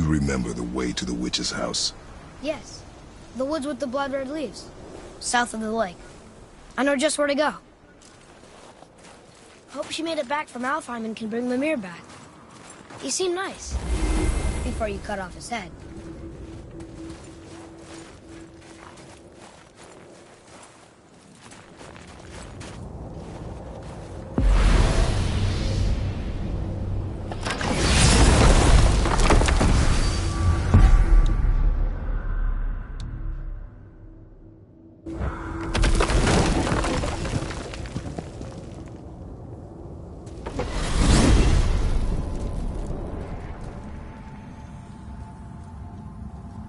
you remember the way to the witch's house? Yes. The woods with the blood-red leaves. South of the lake. I know just where to go. Hope she made it back from Alfheim and can bring Mimir back. He seemed nice. Before you cut off his head.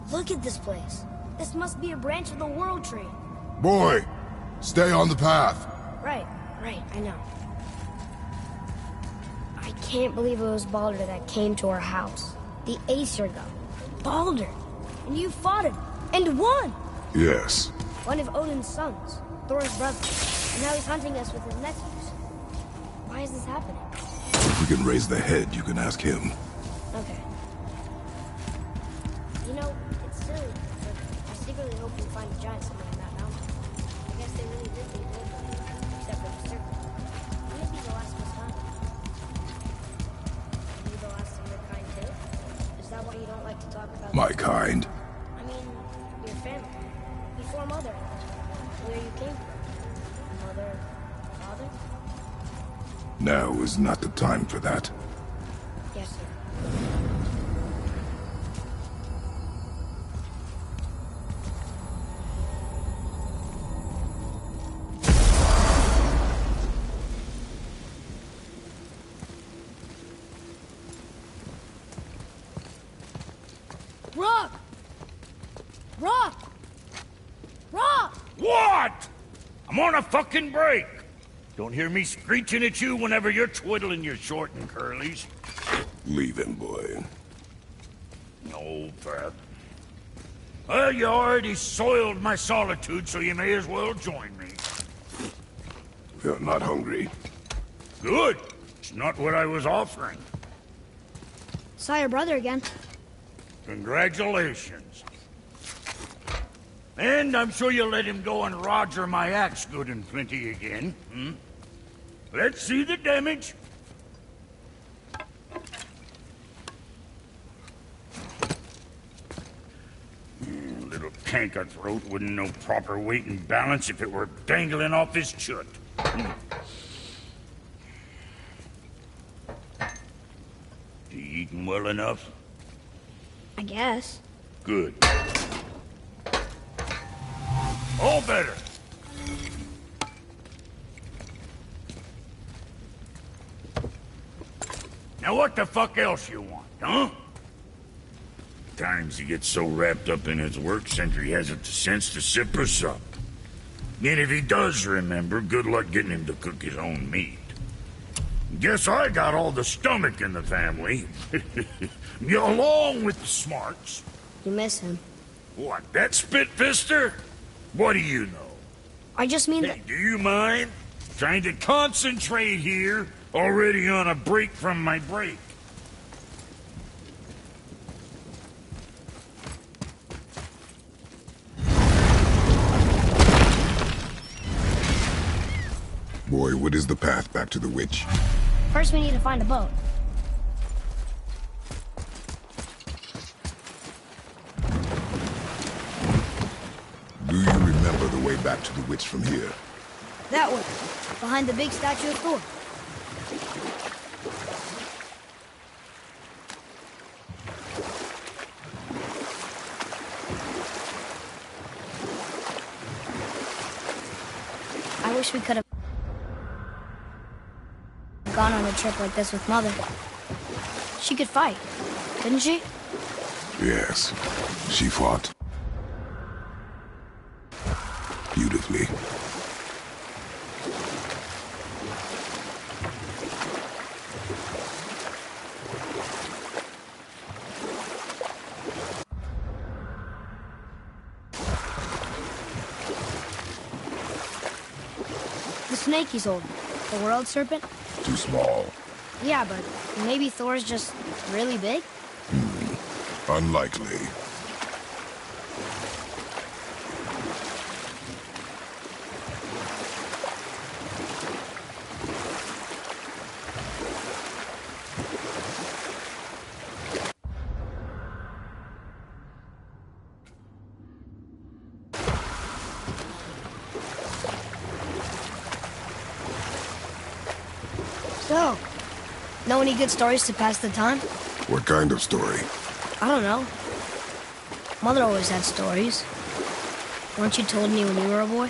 Look at this place. This must be a branch of the World Tree. Boy, stay on the path. Right, I know. I can't believe it was Baldur that came to our house. The Aesir god. Baldur! And you fought him, and won! Yes. One of Odin's sons, Thor's brother. And now he's hunting us with his nephews. Why is this happening? If we can raise the head, you can ask him. Okay. You know, it's silly, but I secretly hope we find a giant somewhere in that mountain. I guess they really did leave Odin, except for the serpent. Maybe the last was hunt. Maybe the last of your kind too? Is that why you don't like to talk about My kind? I mean, your family. Before Mother. Where you came from. Mother, father? Now is not the time for that. Yes, sir. Rock! Rock! Rock! What? I'm on a fucking break. Don't hear me screeching at you whenever you're twiddling your short and curlies. Leave him, boy. No, Pat. Well, you already soiled my solitude, so you may as well join me. You're not hungry. Good. It's not what I was offering. Saw your brother again. Congratulations. And I'm sure you'll let him go and roger my axe good and plenty again, hmm? Let's see the damage. Little canker throat wouldn't know proper weight and balance if it were dangling off his chut. You eating well enough? I guess. Good. All better. Now what the fuck else you want, huh? Times he gets so wrapped up in his work, Sentry hasn't the sense to sip or sup. And if he does remember, good luck getting him to cook his own meat. Guess I got all the stomach in the family. Along with the smarts. You miss him. What, that spit-fister? What do you know? I just mean Hey, do you mind? Trying to concentrate here, already on a break from my break. Boy, what is the path back to the witch? First we need to find a boat. Do you remember the way back to the witch from here? That way, behind the big statue of Thor. I wish we could have gone on a trip like this with Mother. She could fight, couldn't she? Yes, she fought. Beautifully. The snake he's holding, the world serpent? Too small. Yeah, but maybe Thor's just really big? Unlikely. So, know any good stories to pass the time? What kind of story? I don't know. Mother always had stories. Weren't you told me when you were a boy?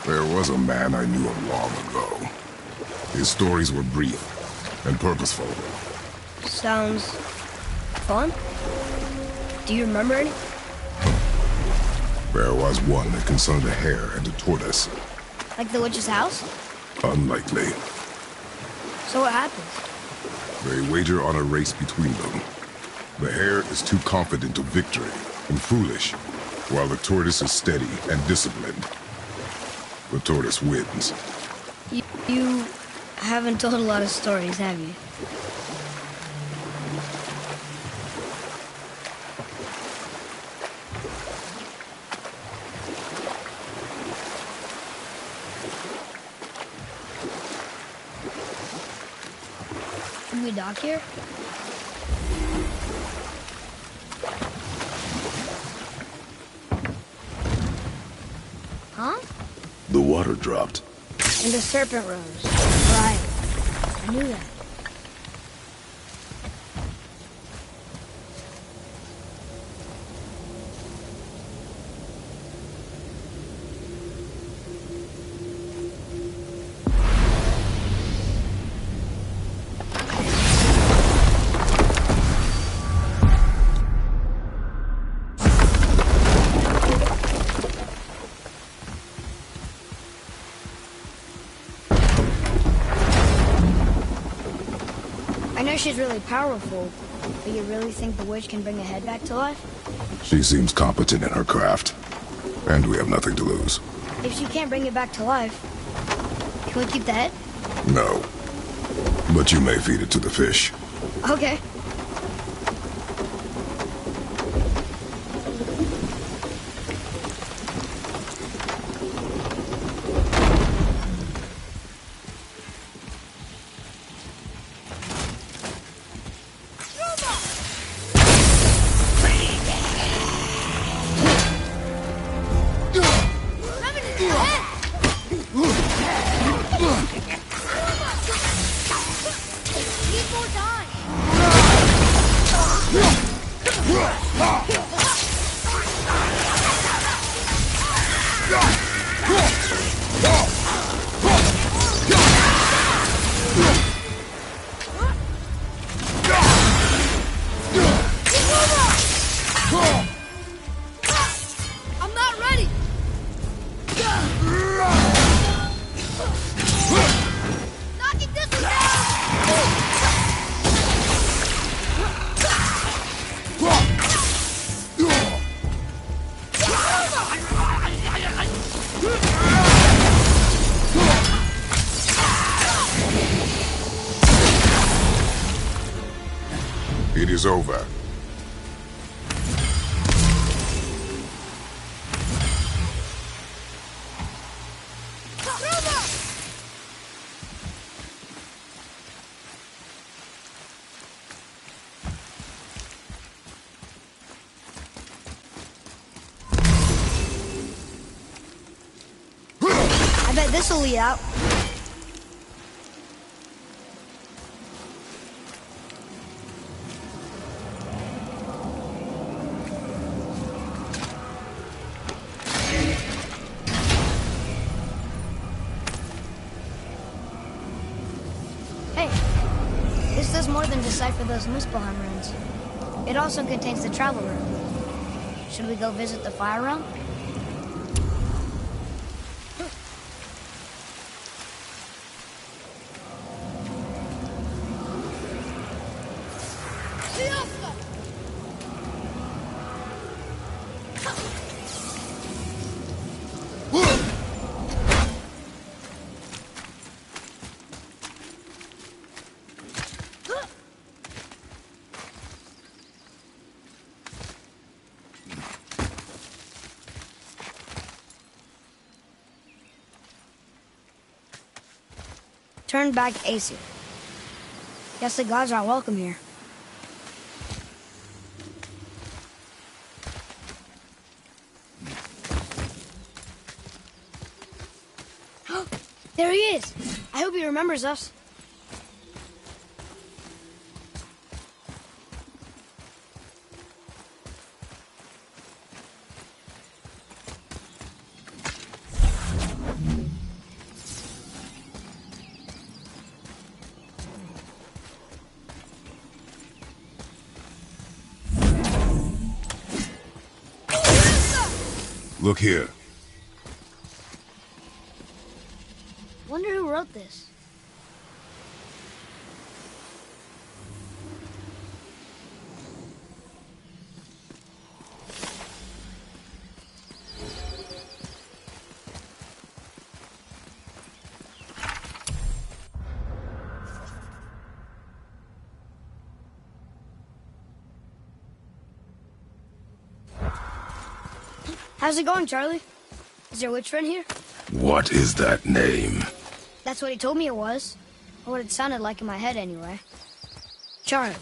There was a man I knew long ago. His stories were brief and purposeful. Sounds fun. Do you remember any? There was one that concerned a hare and a tortoise. Like the witch's house? Unlikely. So what happens? They wager on a race between them. The hare is too confident of victory and foolish, while the tortoise is steady and disciplined. The tortoise wins. You haven't told a lot of stories, have you? Can we dock here? Huh? The water dropped. And the serpent rose. Right. I knew that. I know she's really powerful, but you really think the witch can bring a head back to life? She seems competent in her craft, and we have nothing to lose. If she can't bring it back to life, can we keep the head? No. But you may feed it to the fish. Okay. I'm not ready! Knocking this one It is over. I bet this'll lead out. Hey, this does more than decipher those Muspelheim runes. It also contains the travel rune. Should we go visit the fire realm? returned back to Aesir. Guess the gods aren't welcome here. There he is! I hope he remembers us. Look here. Wonder who wrote this. How's it going, Charlie? Is your witch friend here? What is that name? That's what he told me it was. Or what it sounded like in my head, anyway. Charlie.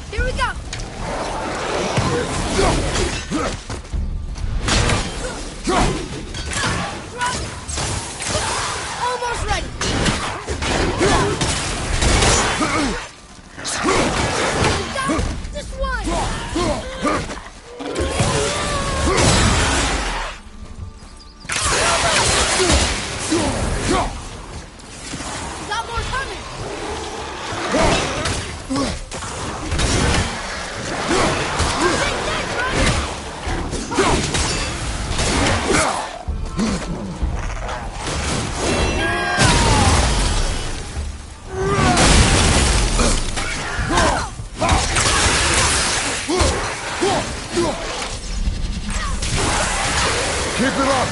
Here we go! Almost ready! Just one! Got more coming! Keep it up!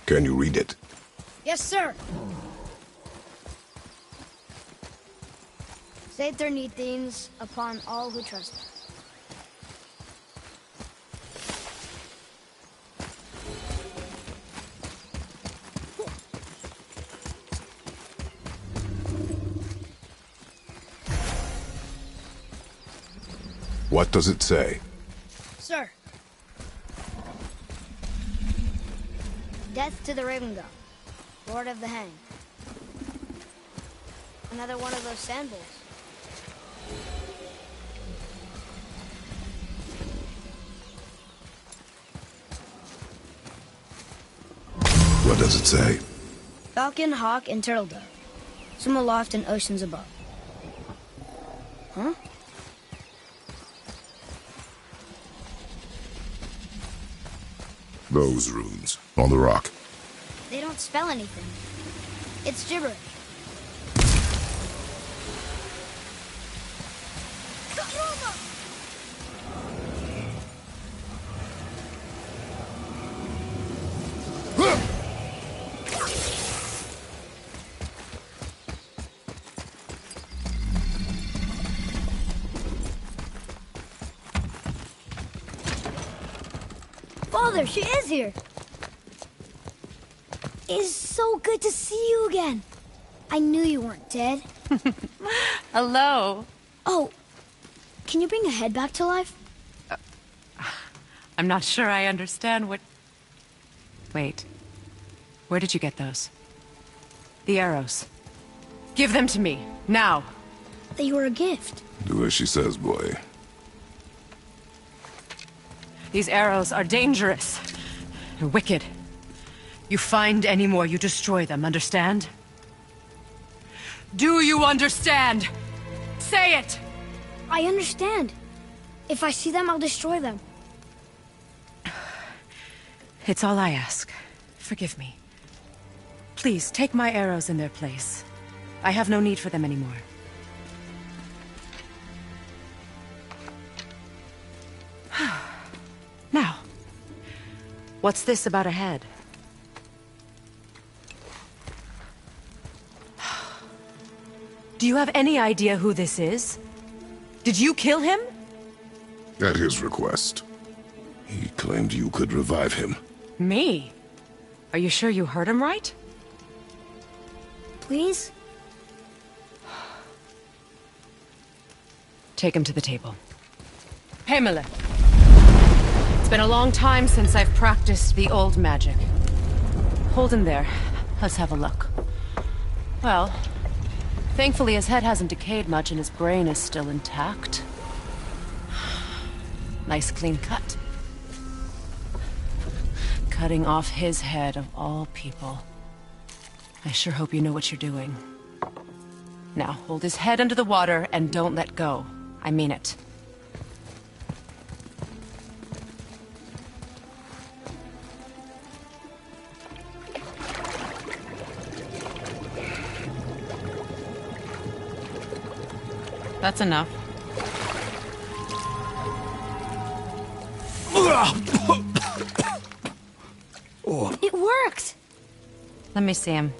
Can you read it? Yes, sir. Save their need things upon all who trust them. What does it say? Sir. Death to the Raven God, Lord of the Hang. Another one of those sand bowls. What does it say? Falcon, hawk, and turtle dove. Swim aloft in oceans above. Huh? Those runes on the rock. They don't spell anything. It's gibberish. Father, she is here. It is so good to see you again. I knew you weren't dead. Hello. Oh, can you bring a head back to life? I'm not sure I understand what... Wait. Where did you get those? The arrows. Give them to me, now. They were a gift. Do as she says, boy. These arrows are dangerous. They're wicked. You find any more, you destroy them, understand? Do you understand? Say it! I understand. If I see them, I'll destroy them. It's all I ask. Forgive me. Please, take my arrows in their place. I have no need for them anymore. Now, what's this about a head? Do you have any idea who this is? Did you kill him? At his request. He claimed you could revive him. Me? Are you sure you heard him right? Please? Take him to the table. Pamela. It's been a long time since I've practiced the old magic. Hold him there. Let's have a look. Well, thankfully his head hasn't decayed much and his brain is still intact. Nice clean cut. Cutting off his head of all people. I sure hope you know what you're doing. Now, hold his head under the water and don't let go. I mean it. That's enough. It worked! Let me see him.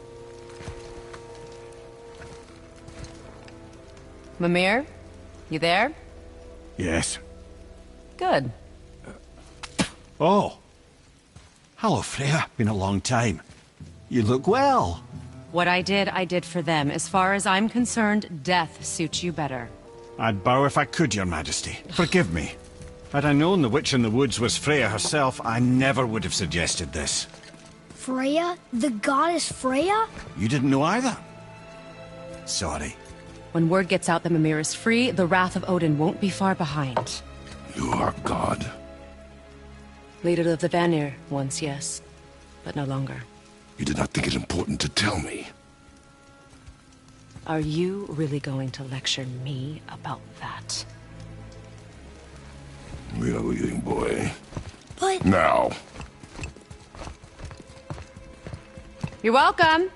Mimir? You there? Yes. Good. Oh. Hello, Freya. Been a long time. You look well. What I did for them. As far as I'm concerned, death suits you better. I'd bow if I could, Your Majesty. Forgive me. Had I known the witch in the woods was Freya herself, I never would have suggested this. Freya? The goddess Freya? You didn't know either? Sorry. When word gets out that Mimir is free, the wrath of Odin won't be far behind. You are God. Leader of the Vanir, once, yes. But no longer. You did not think it important to tell me. Are you really going to lecture me about that? We are leaving, boy. But... Now. You're welcome!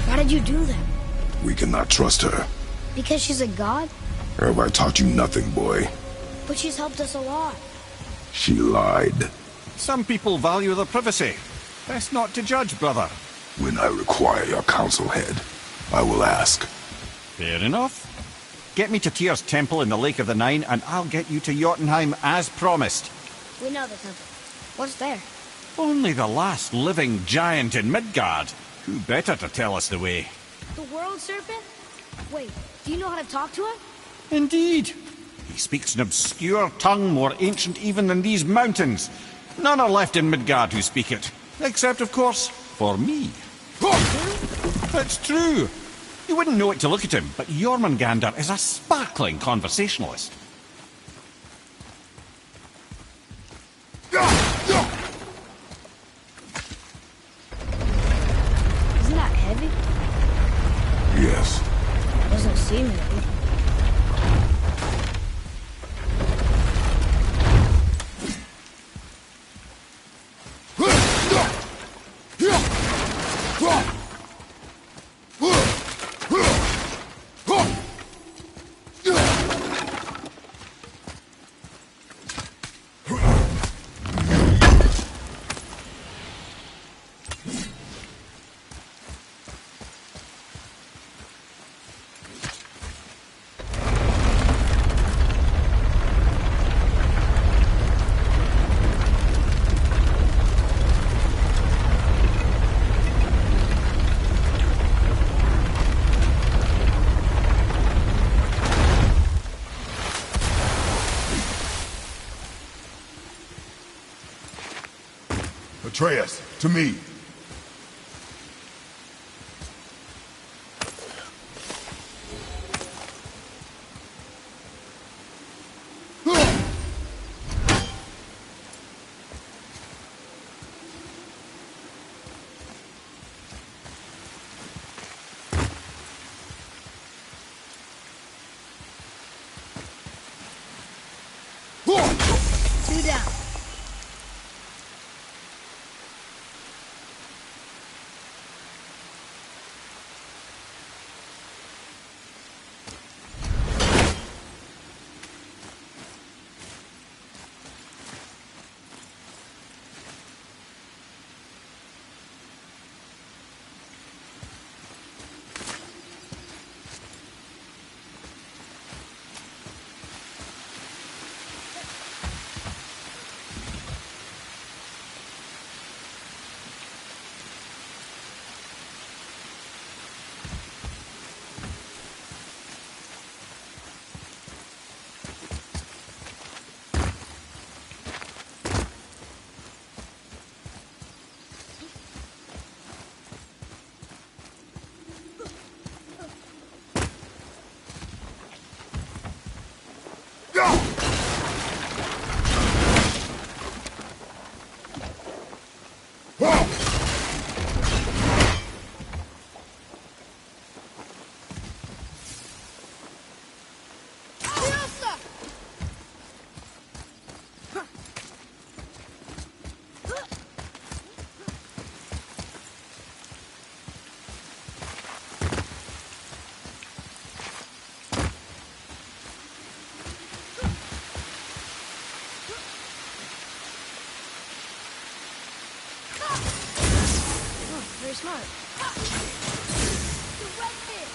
Why did you do that? We cannot trust her. Because she's a god? Have I taught you nothing, boy? But she's helped us a lot. She lied. Some people value their privacy. Best not to judge, brother. When I require your counsel head, I will ask. Fair enough. Get me to Tyr's temple in the Lake of the Nine, and I'll get you to Jotunheim as promised. We know the temple. What's there? Only the last living giant in Midgard. Who better to tell us the way? The world serpent? Wait, do you know how to talk to him? Indeed. He speaks an obscure tongue more ancient even than these mountains. None are left in Midgard who speak it. Except, of course, for me. It's true. You wouldn't know it to look at him, but Jormungandr is a sparkling conversationalist. Isn't that heavy? Yes. Doesn't seem heavy. Atreus, to me. Two down. smart. The red pit.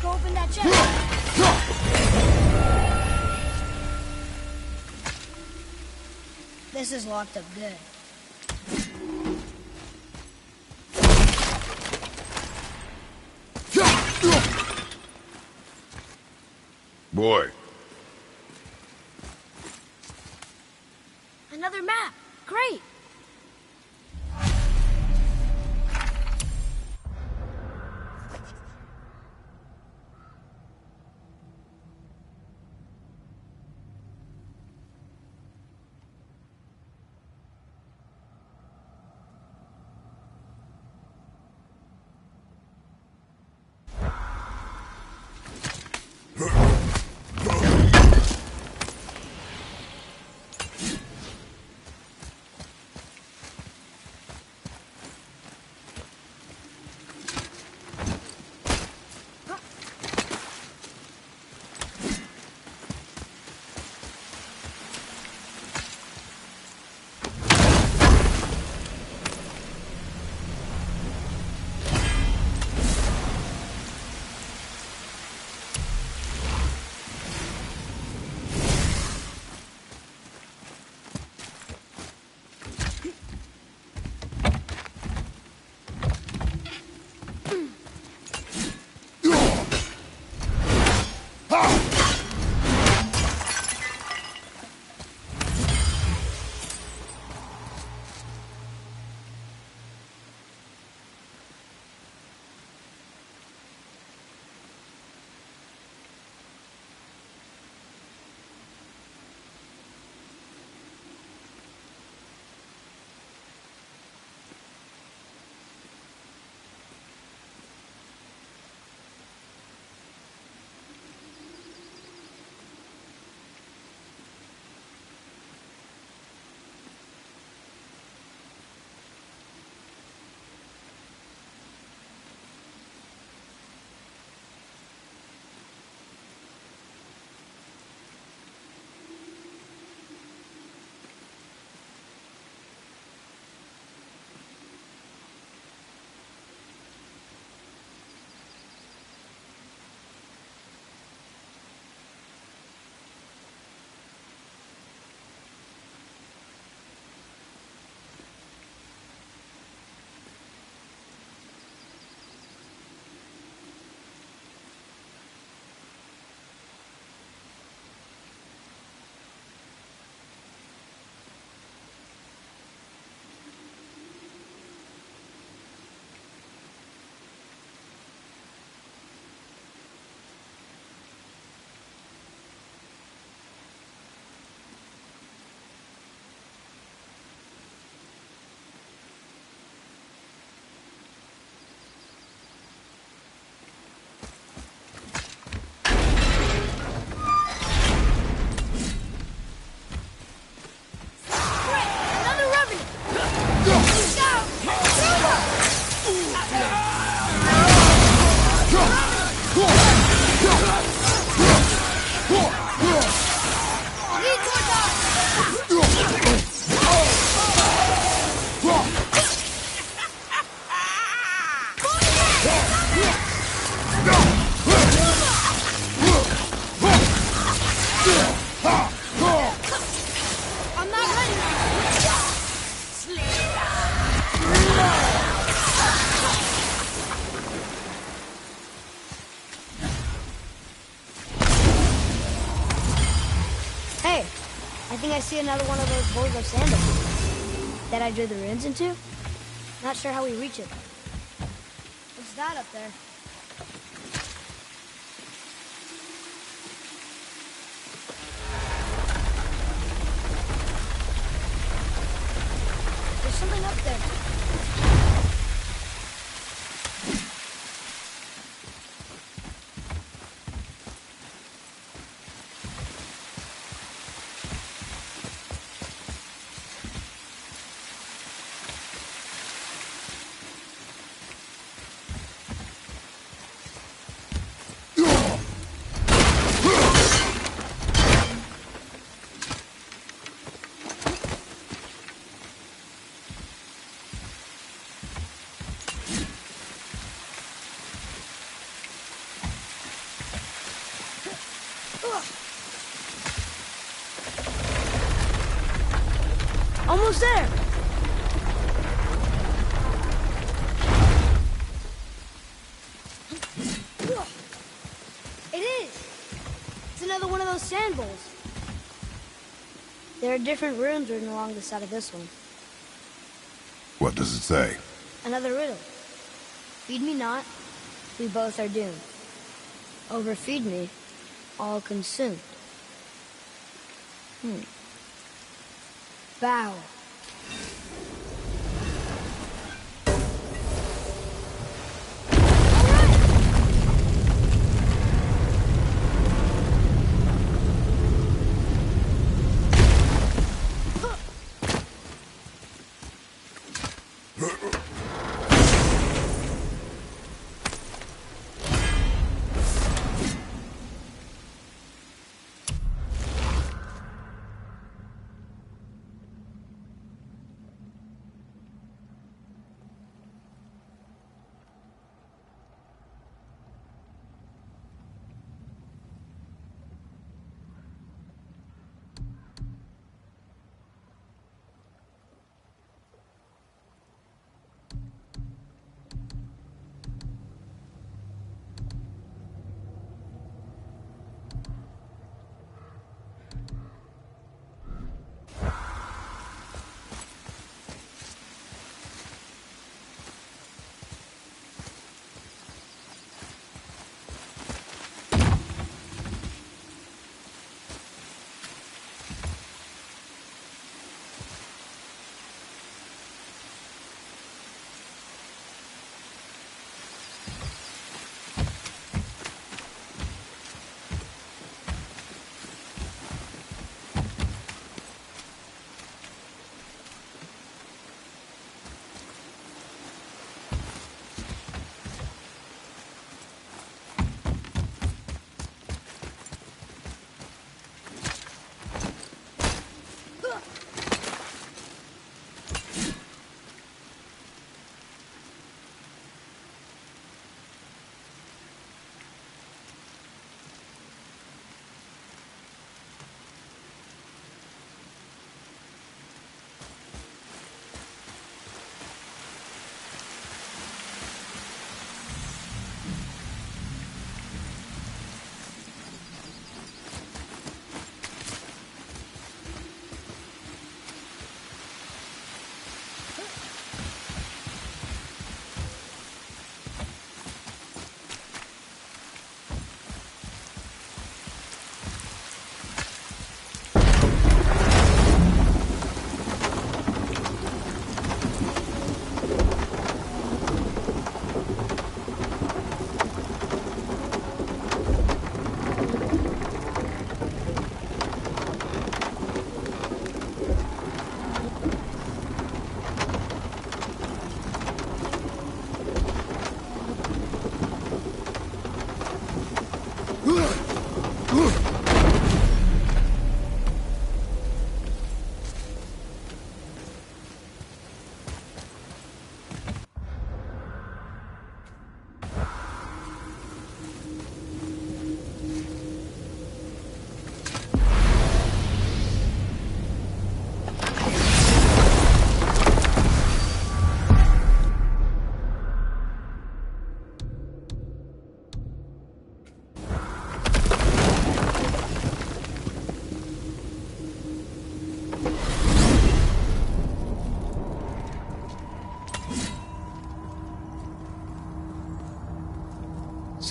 Go open that chest. This is locked up good. Boy. Another map. Great. another one of those bowls of sand that I drew the runes into. Not sure how we reach it. What's that up there? There's something up there. Almost there. It is. It's another one of those sand bowls. There are different runes written along the side of this one. What does it say? Another riddle. Feed me not, we both are doomed. Overfeed me, all consumed. Bow.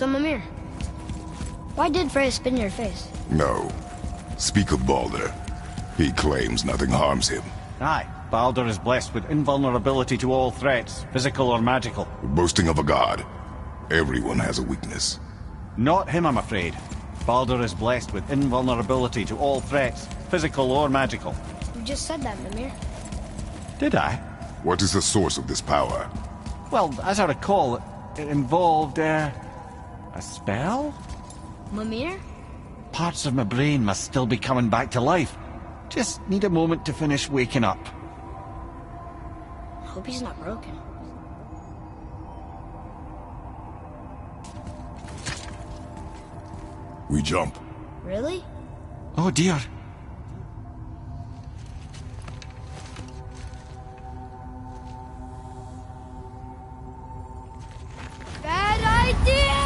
So, Mimir, why did Freya spit in your face? No. Speak of Balder. He claims nothing harms him. Aye, Balder is blessed with invulnerability to all threats, physical or magical. Boasting of a god. Everyone has a weakness. Not him, I'm afraid. Balder is blessed with invulnerability to all threats, physical or magical. You just said that, Mimir. Did I? What is the source of this power? Well, as I recall, it involved, a spell? Mimir? Parts of my brain must still be coming back to life. Just need a moment to finish waking up. Hope he's not broken. We jump. Really? Oh dear. Bad idea!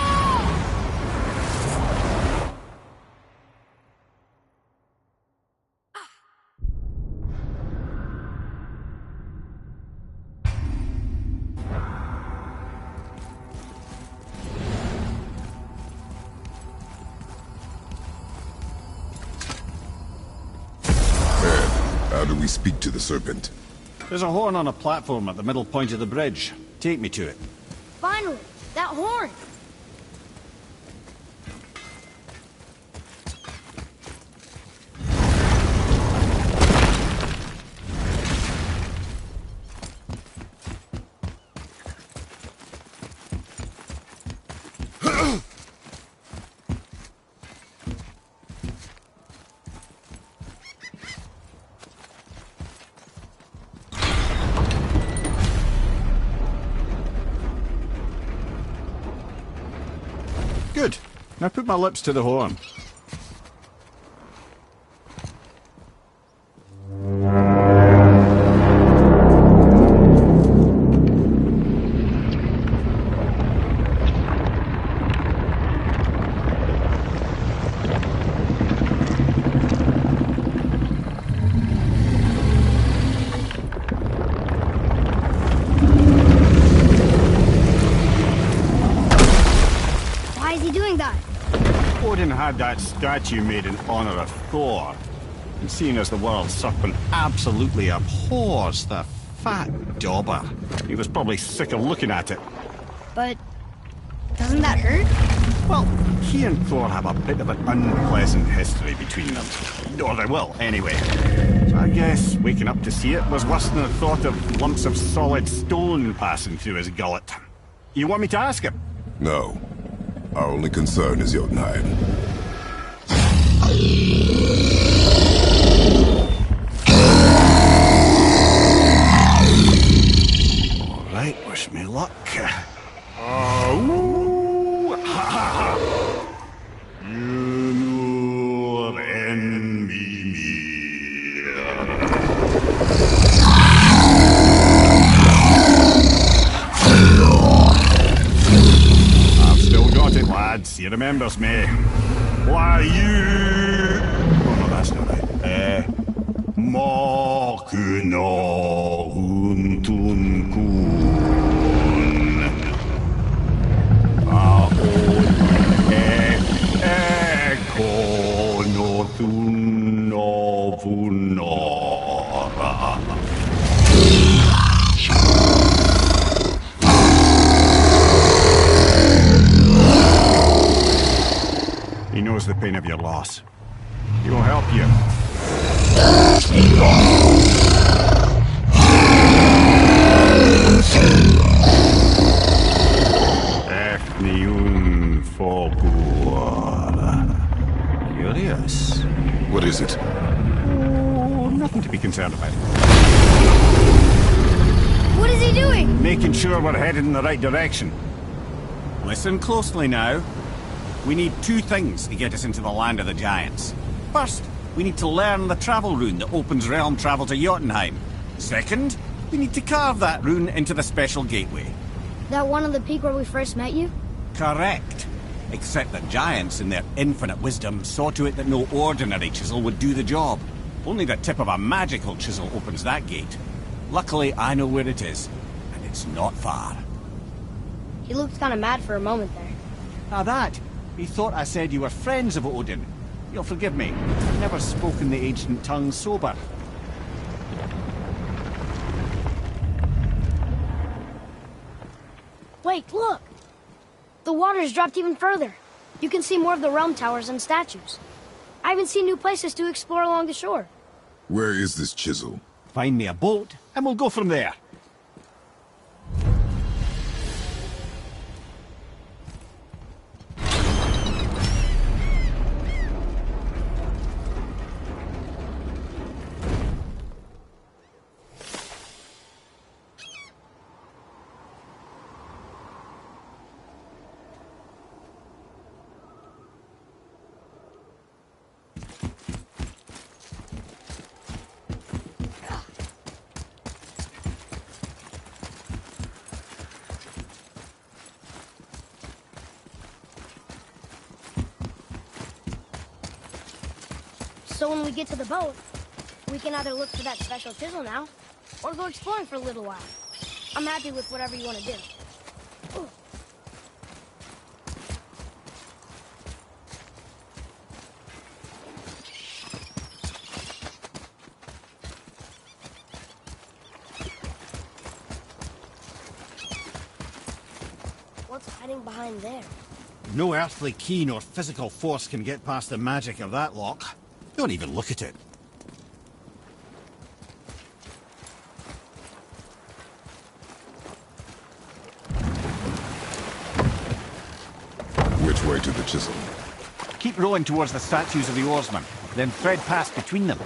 How do we speak to the serpent? There's a horn on a platform at the middle point of the bridge. Take me to it. Finally! That horn! Good. Now put my lips to the horn. Odin had that statue made in honor of Thor. And seeing as the world serpent absolutely abhors the fat dauber, he was probably sick of looking at it. But doesn't that hurt? Well, he and Thor have a bit of an unpleasant history between them. Or they will, anyway. So I guess waking up to see it was worse than the thought of lumps of solid stone passing through his gullet. You want me to ask him? No. Our only concern is Jotunheim. All right, wish me luck. Ooh, ha, ha, ha. You nur envy me. I've still got it, lads. He remembers me. Why you? Oh no, that's not right. Makuna untun kun. He knows the pain of your loss. He will help you. Curious. What is it? Oh, nothing to be concerned about. What is he doing? Making sure we're headed in the right direction. Listen closely now. We need two things to get us into the land of the giants. First, we need to learn the travel rune that opens realm travel to Jotunheim. Second, we need to carve that rune into the special gateway. That one on the peak where we first met you? Correct. Except that giants, in their infinite wisdom, saw to it that no ordinary chisel would do the job. Only the tip of a magical chisel opens that gate. Luckily, I know where it is, and it's not far. He looked kind of mad for a moment there. Ah, that! He thought I said you were friends of Odin. You'll forgive me. I've never spoken the ancient tongue sober. Wait, look! The water's dropped even further. You can see more of the realm towers and statues. I even see new places to explore along the shore. Where is this chisel? Find me a boat, and we'll go from there. So when we get to the boat, we can either look for that special chisel now, or go exploring for a little while. I'm happy with whatever you want to do. Ooh. What's hiding behind there? No earthly key nor physical force can get past the magic of that lock. Don't even look at it. Which way to the chisel? Keep rowing towards the statues of the oarsmen, then thread past between them.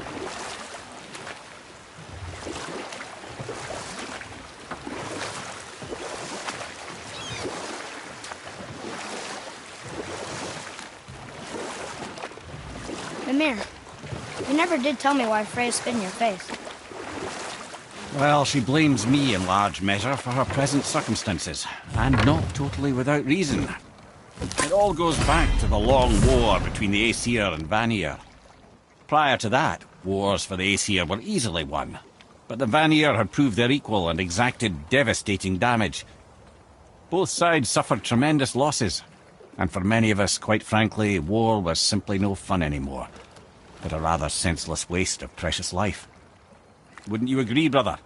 Mimir, you never did tell me why Freya spit in your face. Well, she blames me in large measure for her present circumstances, and not totally without reason. It all goes back to the long war between the Aesir and Vanir. Prior to that, wars for the Aesir were easily won, but the Vanir had proved their equal and exacted devastating damage. Both sides suffered tremendous losses, and for many of us, quite frankly, war was simply no fun anymore, but a rather senseless waste of precious life. Wouldn't you agree, brother?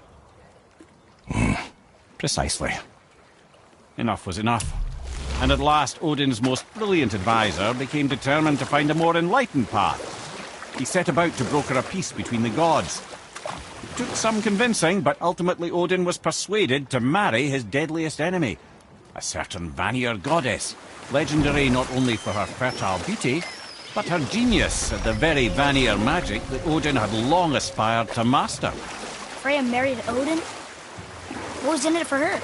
Precisely. Enough was enough. And at last, Odin's most brilliant advisor became determined to find a more enlightened path. He set about to broker a peace between the gods. It took some convincing, but ultimately Odin was persuaded to marry his deadliest enemy, a certain Vanir goddess, legendary not only for her fertile beauty, but her genius at the very Vanir magic that Odin had long aspired to master. Freya married Odin? What was in it for her?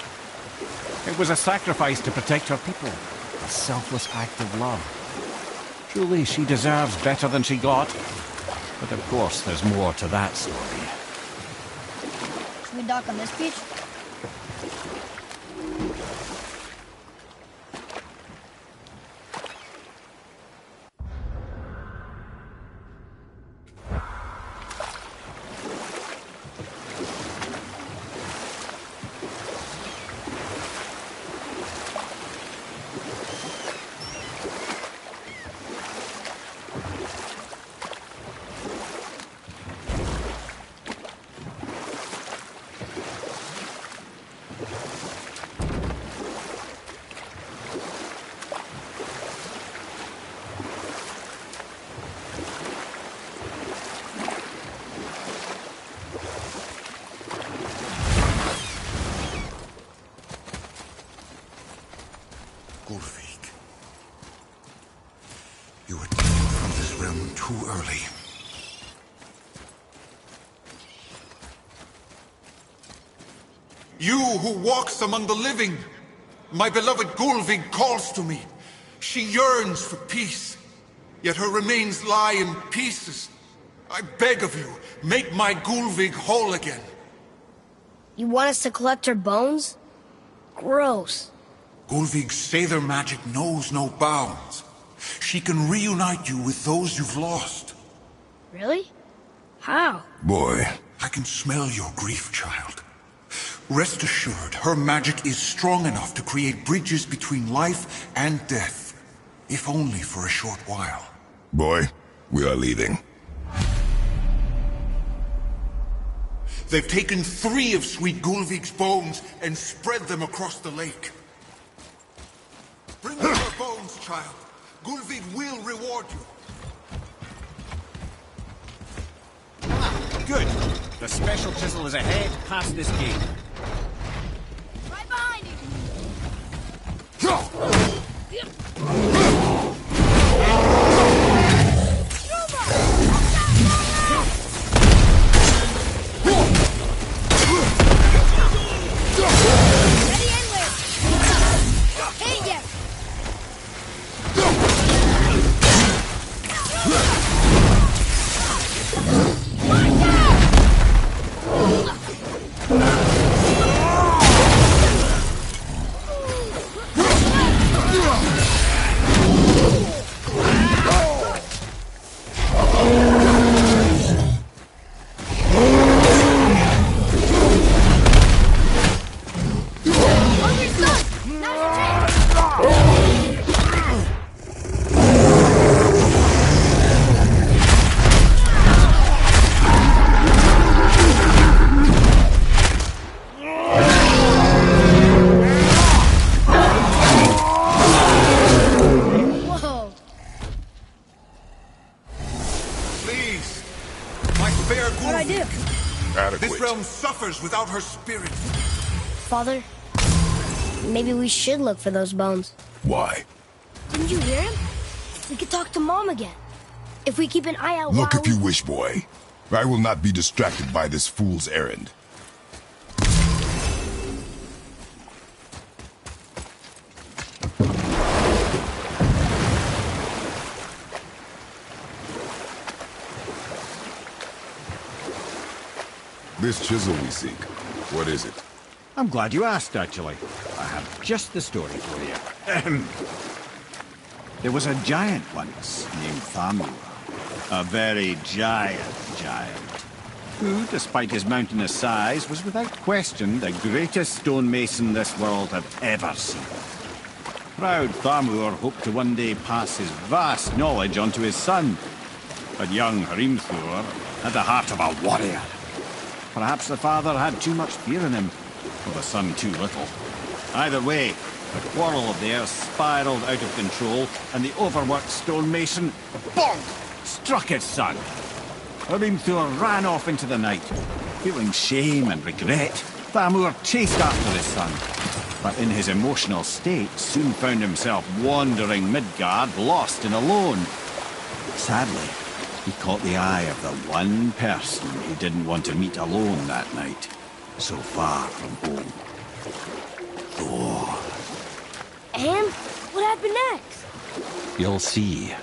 It was a sacrifice to protect her people, a selfless act of love. Truly, she deserves better than she got. But of course, there's more to that story. Should we dock on this beach? You were taken from this realm too early. You who walks among the living, my beloved Gulvig calls to me. She yearns for peace, yet her remains lie in pieces. I beg of you, make my Gulvig whole again. You want us to collect her bones? Gross. Gulvig's Sather magic knows no bounds. She can reunite you with those you've lost. Really? How? Boy. I can smell your grief, child. Rest assured, her magic is strong enough to create bridges between life and death. if only for a short while. Boy, we are leaving. They've taken 3 of Sweet Gulvig's bones and spread them across the lake. Bring me her bones, child. Gulvig will reward you. Good. The special chisel is ahead, past this gate. Right behind you. Ready and live. Hit ya. Hungry's done. Now's your chance. Whoa. Please, my fair What'd I do? Gulvig. Adequate. This realm suffers without her spirit. Father, maybe we should look for those bones. Why? Didn't you hear him? We could talk to Mom again. If we keep an eye out Look while if you wish, boy. I will not be distracted by this fool's errand. This chisel we seek, what is it? I'm glad you asked, actually. I have just the story for you. Ahem. There was a giant once named Thamur. A very giant, who, despite his mountainous size, was without question the greatest stonemason this world had ever seen. Proud Thamur hoped to one day pass his vast knowledge on to his son. But young Hrimthur had the heart of a warrior. Perhaps the father had too much fear in him, or the son too little. Either way, the quarrel of theirs spiraled out of control, and the overworked stonemason, bonk, struck his son. Hrimthur ran off into the night. Feeling shame and regret, Thamur chased after his son, but in his emotional state soon found himself wandering Midgard, lost and alone. Sadly, he caught the eye of the one person he didn't want to meet alone that night, so far from home. Thor. And what happened next? You'll see.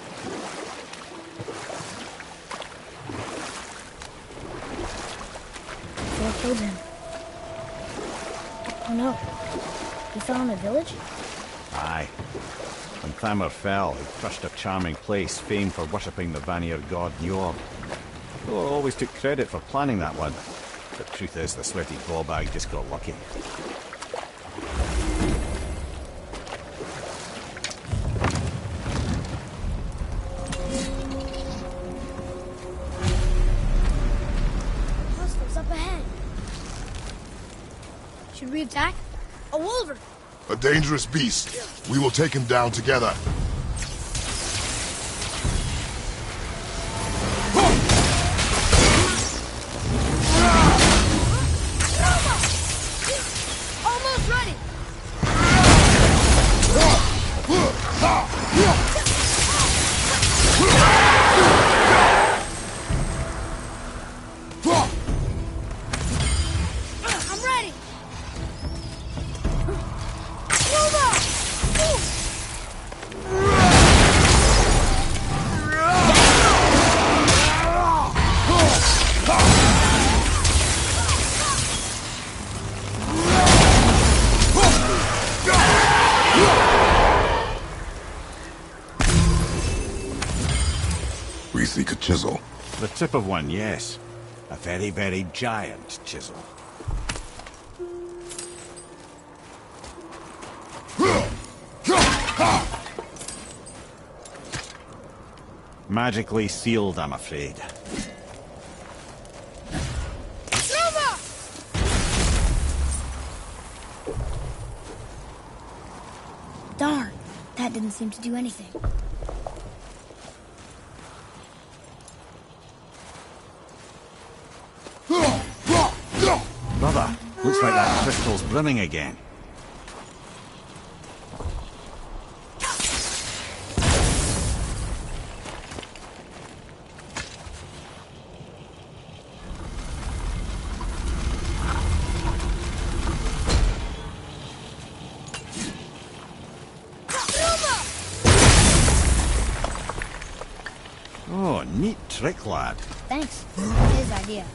Thor killed him. Oh no. He fell in a village? Aye. When Thamur fell, he crushed a charming place famed for worshipping the Vanir god Njord. Thor always took credit for planning that one. The truth is, the sweaty ballbag just got lucky. Monsters up ahead. Should we attack? A wolver! A dangerous beast. We will take him down together. Almost ready! I'm ready! We seek a chisel. The tip of one, yes. A very, very giant chisel. Magically sealed, I'm afraid. Darn, that didn't seem to do anything. Brother, looks like that crystal's brimming again. Oh, neat trick, lad. Thanks. His idea.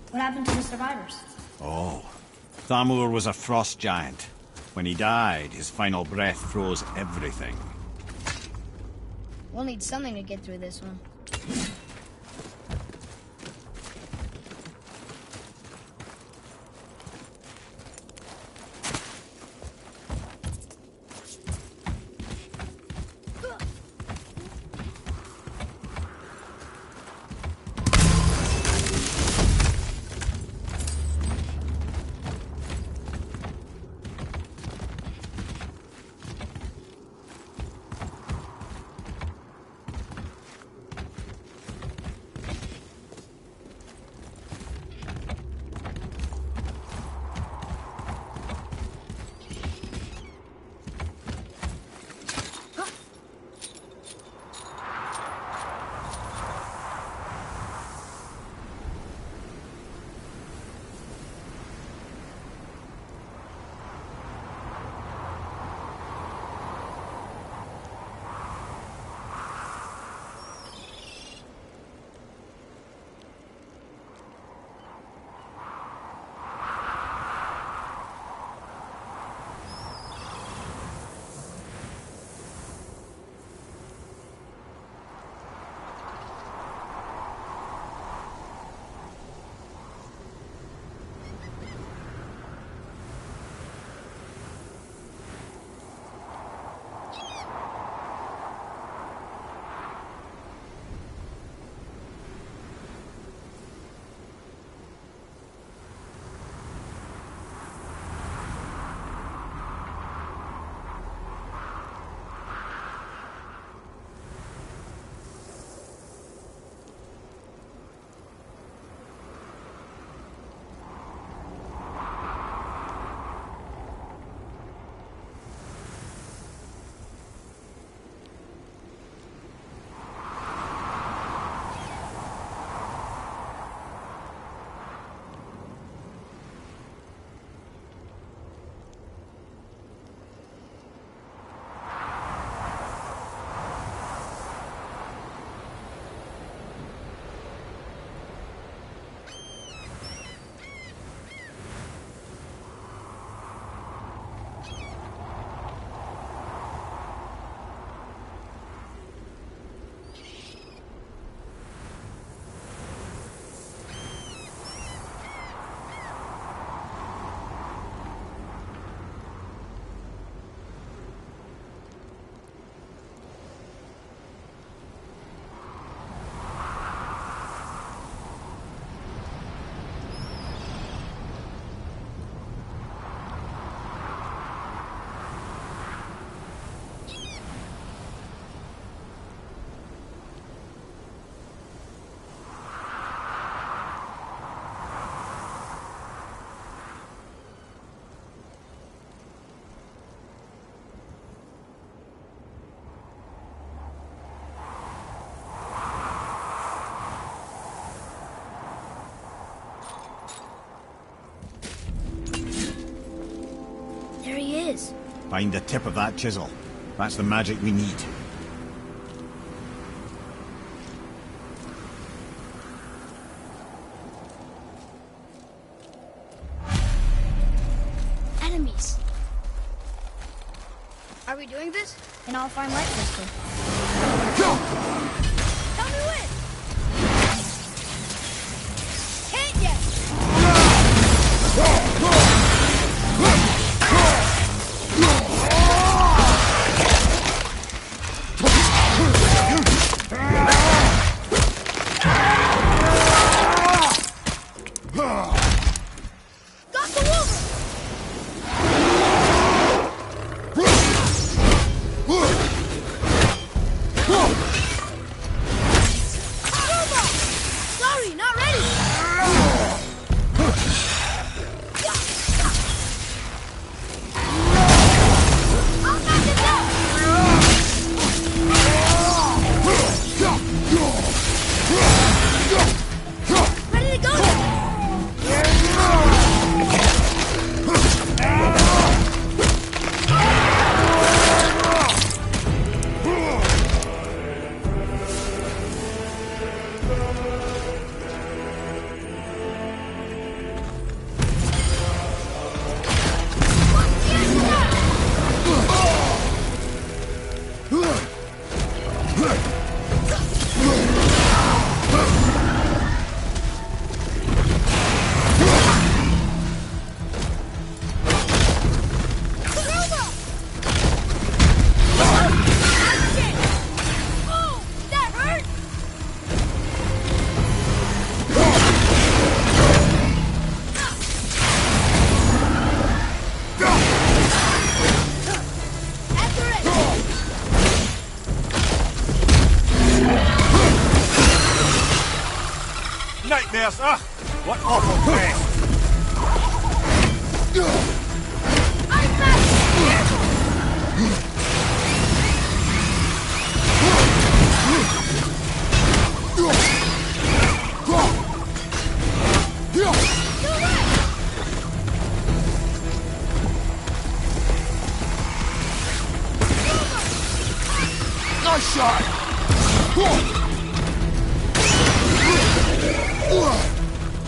What happened to the survivors? Oh, Thamur was a frost giant. When he died, his final breath froze everything. We'll need something to get through this one. Find the tip of that chisel. That's the magic we need. Enemies. Are we doing this? And I'll find light crystal. Tell me when! Can't yet! Got the wolf! Sorry, not ready! I'll knock it down! Ready to go then! Oh, that hurt! After it! Nightmares, ah! What awful mess! I'm back! Nice shot!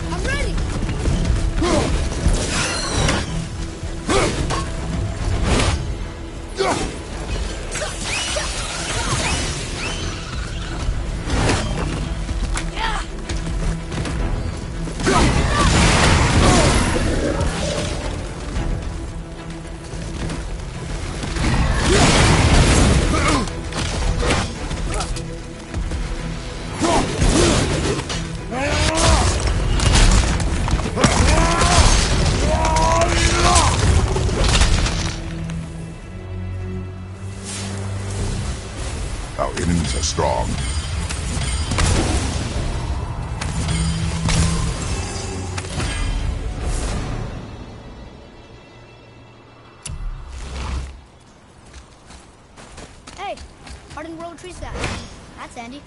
I'm ready! Our enemies are strong. Hey, hardened road tree stack. That's handy.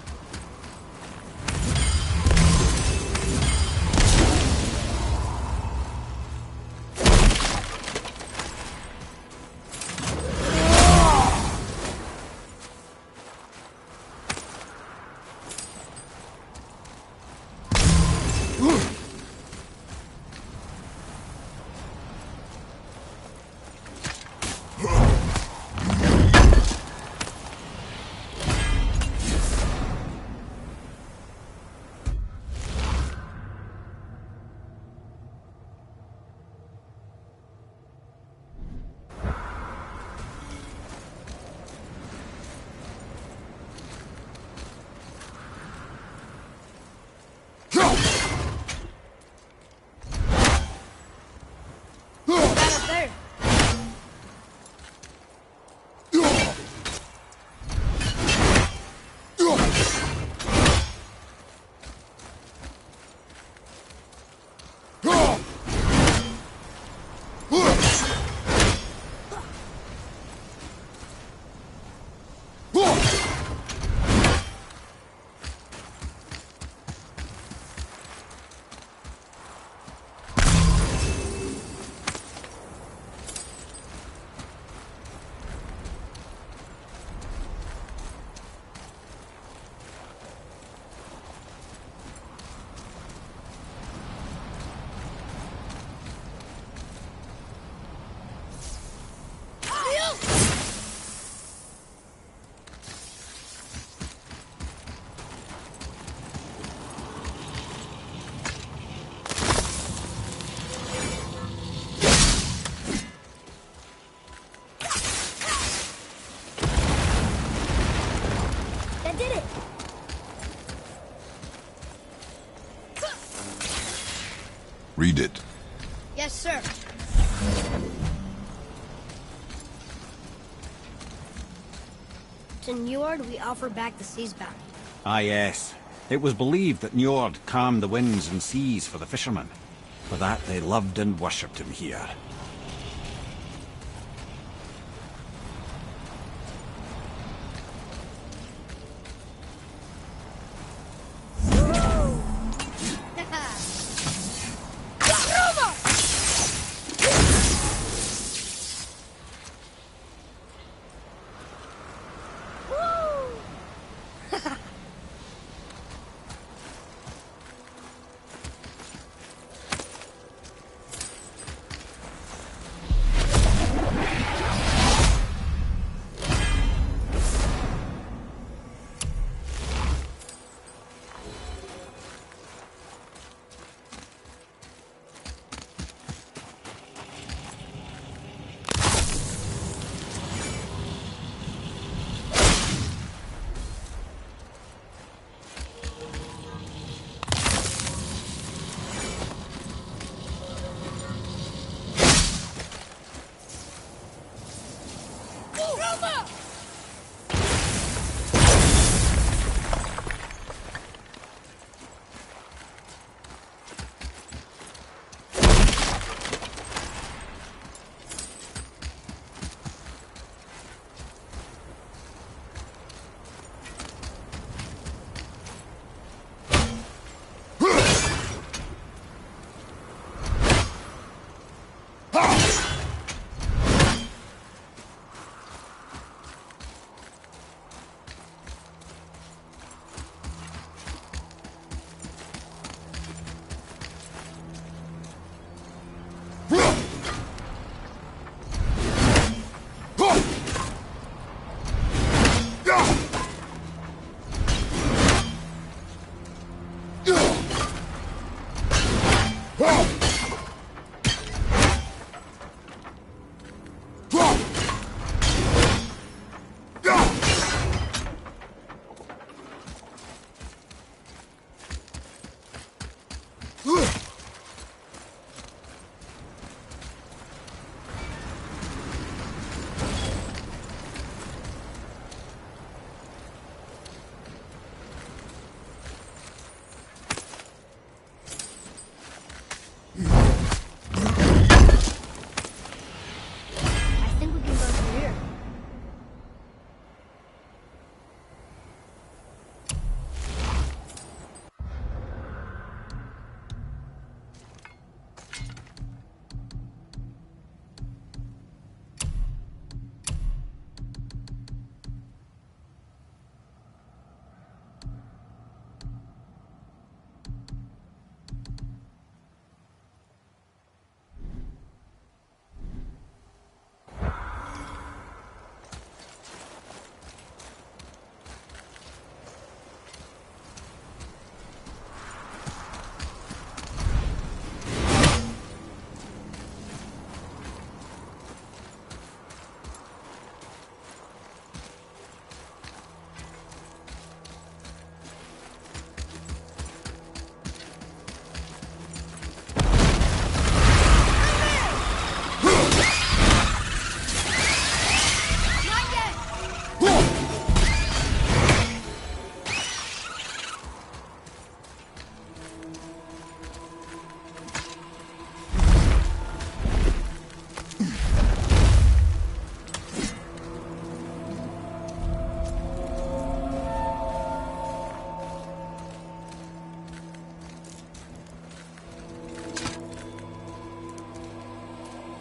did it! Read it. Yes, sir. To Njord, we offer back the sea's bounty. Ah, yes. It was believed that Njord calmed the winds and seas for the fishermen. For that they loved and worshipped him here.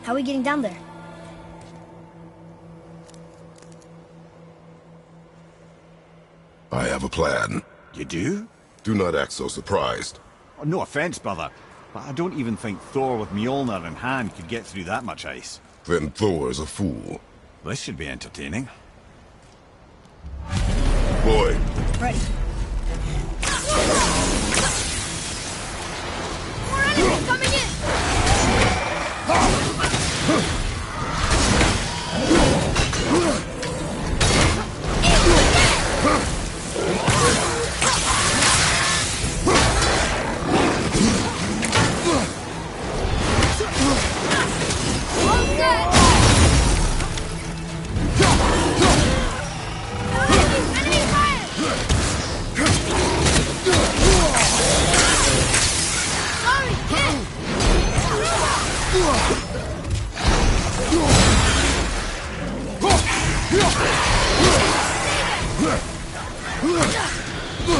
How are we getting down there? I have a plan. You do? Do not act so surprised. Oh, no offense, brother, but I don't even think Thor with Mjolnir in hand could get through that much ice. Then Thor's a fool. This should be entertaining. Boy, Ready. More enemies coming in! Ready,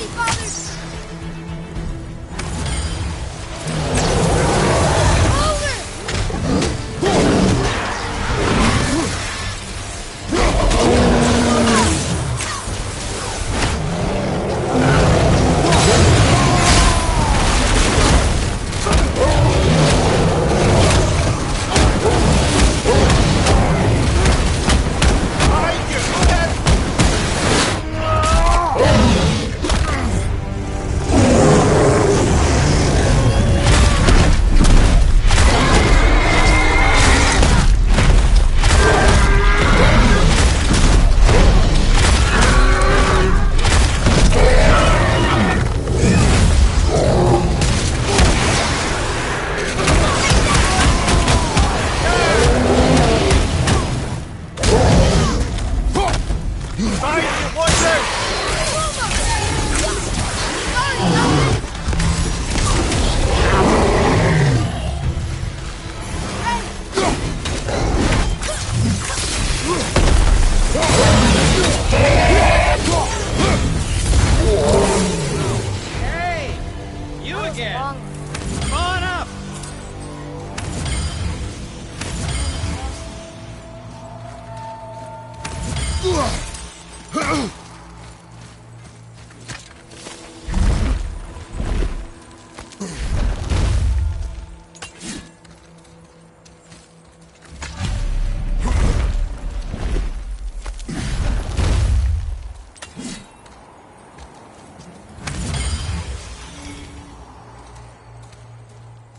father!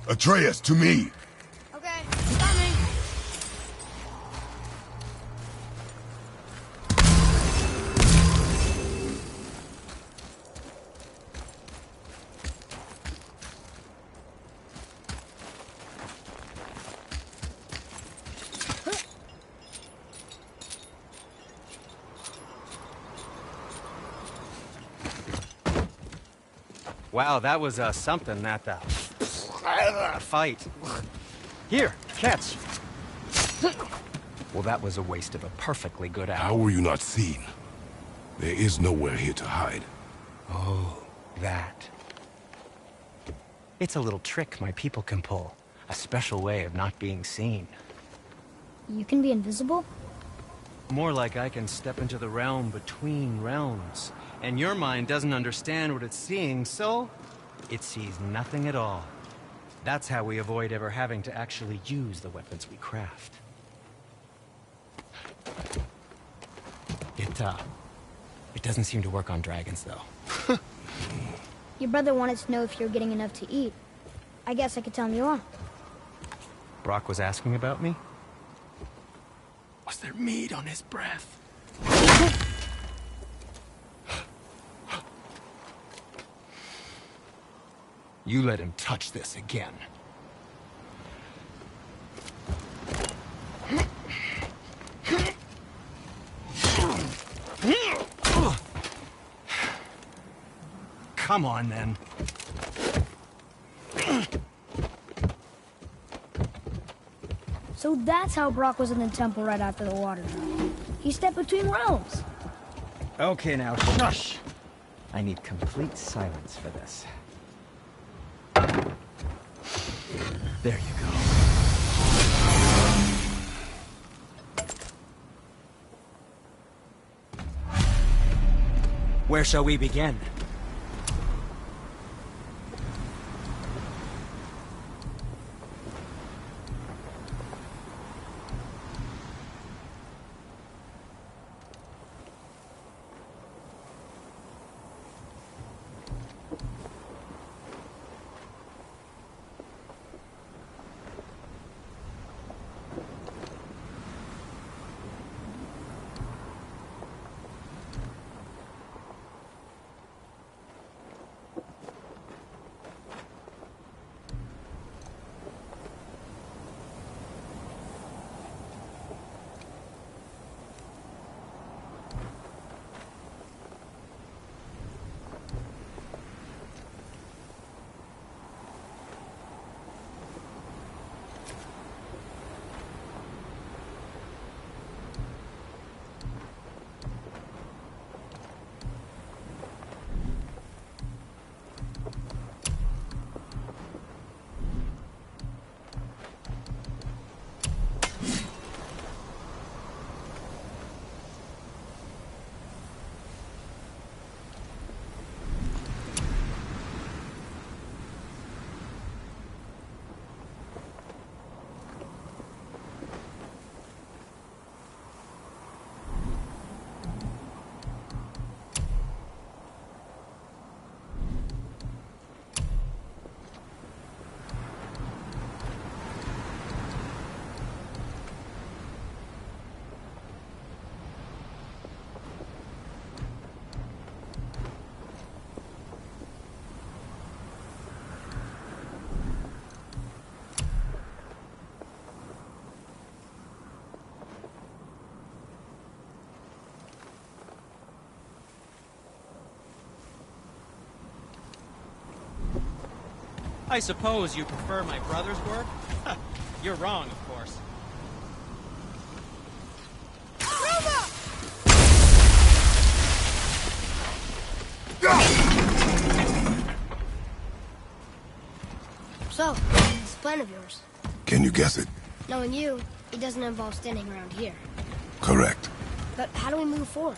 Atreus, to me! Okay, coming. Wow, that was something, that fight. Here, catch. Well, that was a waste of a perfectly good How hour. were you not seen? There is nowhere here to hide. Oh, that. It's a little trick my people can pull. A special way of not being seen. You can be invisible? More like I can step into the realm between realms. And your mind doesn't understand what it's seeing, so it sees nothing at all. That's how we avoid ever having to actually use the weapons we craft. It doesn't seem to work on dragons, though. Your brother wanted to know if you're getting enough to eat. I guess I could tell him you are. Brock was asking about me? Was there meat on his breath? You let him touch this again. Come on, then. So that's how Brock was in the temple right after the water drop. He stepped between realms. Okay, now, shush! I need complete silence for this. There you go. Where shall we begin? I suppose you prefer my brother's work? You're wrong, of course. So, this plan of yours. Can you guess it? Knowing you, it doesn't involve standing around here. Correct. But how do we move forward?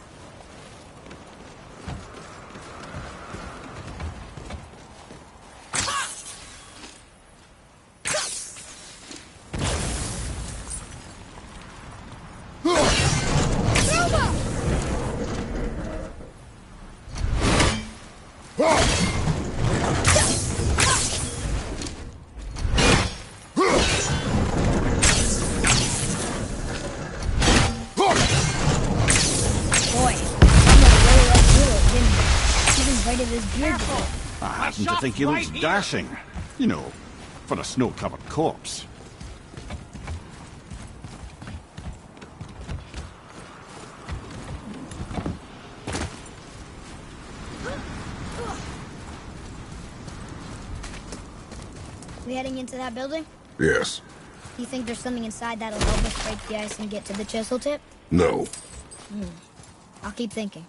I happen to think he looks dashing. You know, for a snow-covered corpse. We heading into that building? Yes. You think there's something inside that'll help us break the ice and get to the chisel tip? No. I'll keep thinking.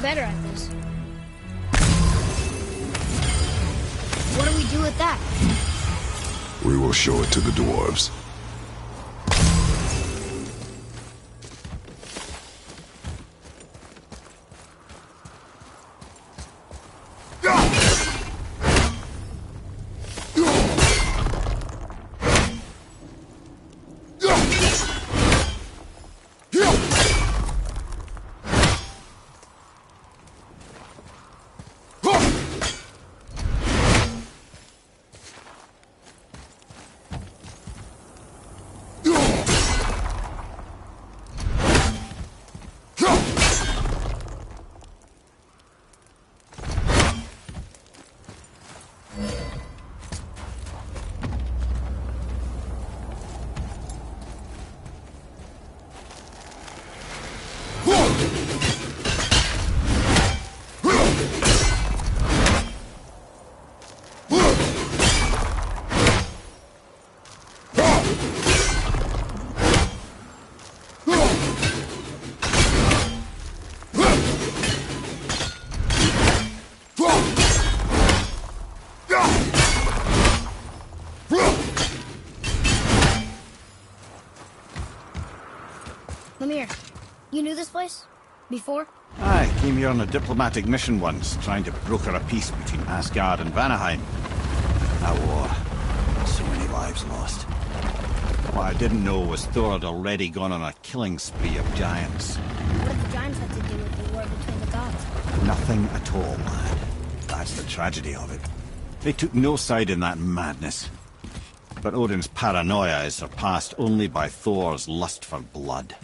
Better at this. What do we do with that? We will show it to the dwarves. Lemire, you knew this place? Before? I came here on a diplomatic mission once, trying to broker a peace between Asgard and Vanaheim. That war. So many lives lost. What I didn't know was Thor had already gone on a killing spree of giants. What did the giants giants have to do with the war between the gods? Nothing at all, lad. That's the tragedy of it. They took no side in that madness. But Odin's paranoia is surpassed only by Thor's lust for blood.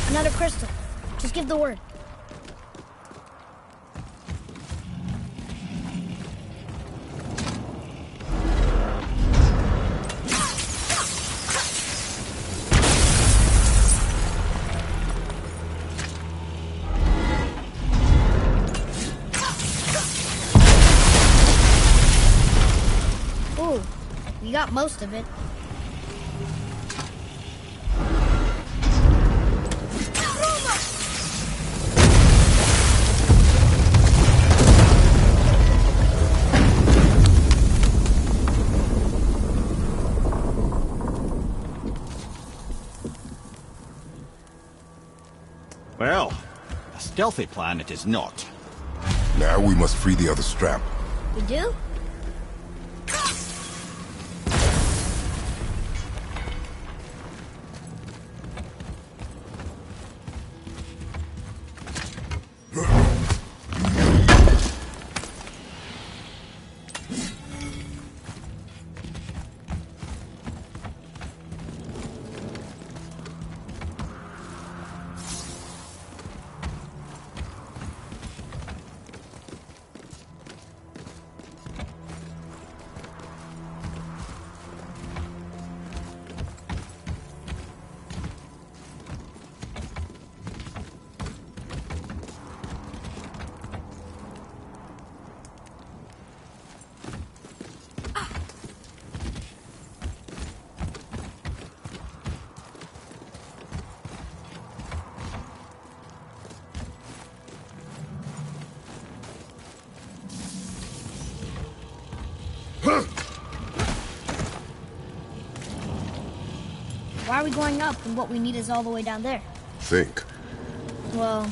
Another crystal. Just give the word. Ooh, you got most of it. Well, a stealthy plan it is not. Now we must free the other strap. We do? we going up when what we need is all the way down there? Think. Well,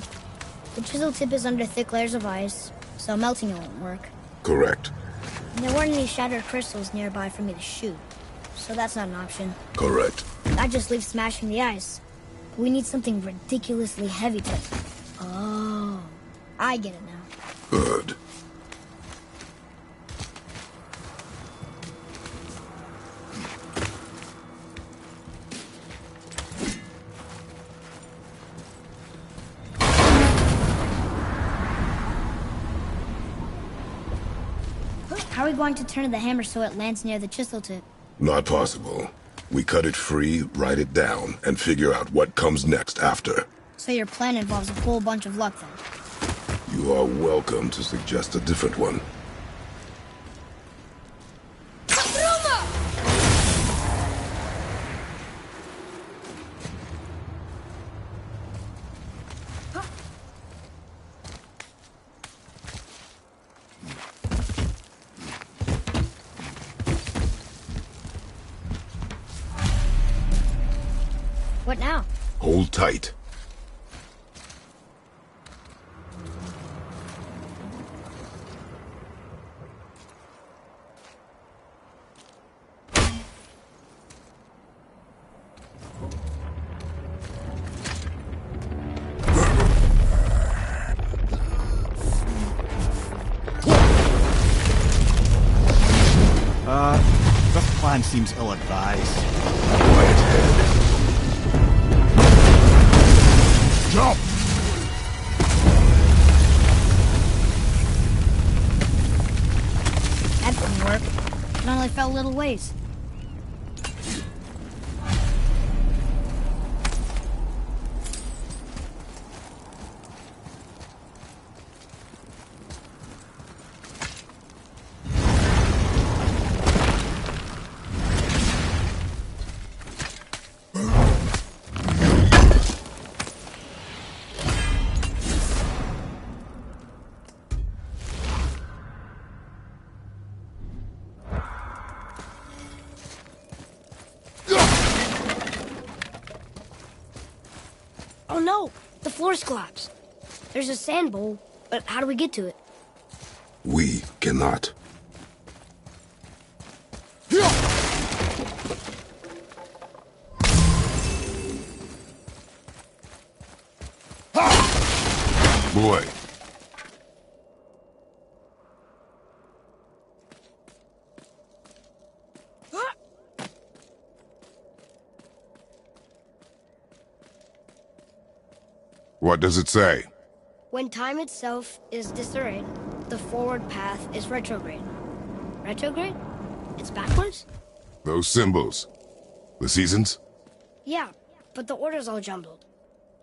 the chisel tip is under thick layers of ice, so melting it won't work. Correct. And there weren't any shattered crystals nearby for me to shoot, so that's not an option. Correct. That just leaves smashing the ice. We need something ridiculously heavy to... Oh, I get it now. Good. How are we going to turn the hammer so it lands near the chisel tip? Not possible. We cut it free, write it down, and figure out what comes next after. So your plan involves a whole bunch of luck then? You are welcome to suggest a different one. What now? Hold tight. This plan seems ill-advised. Quiet head. Jump! That didn't work. It only fell a little ways. Oh no! The floor's collapsed. There's a sand bowl, but how do we get to it? We cannot. Boy. What does it say? When time itself is disarrayed, the forward path is retrograde. Retrograde? It's backwards? Those symbols. The seasons? Yeah, but the order's all jumbled.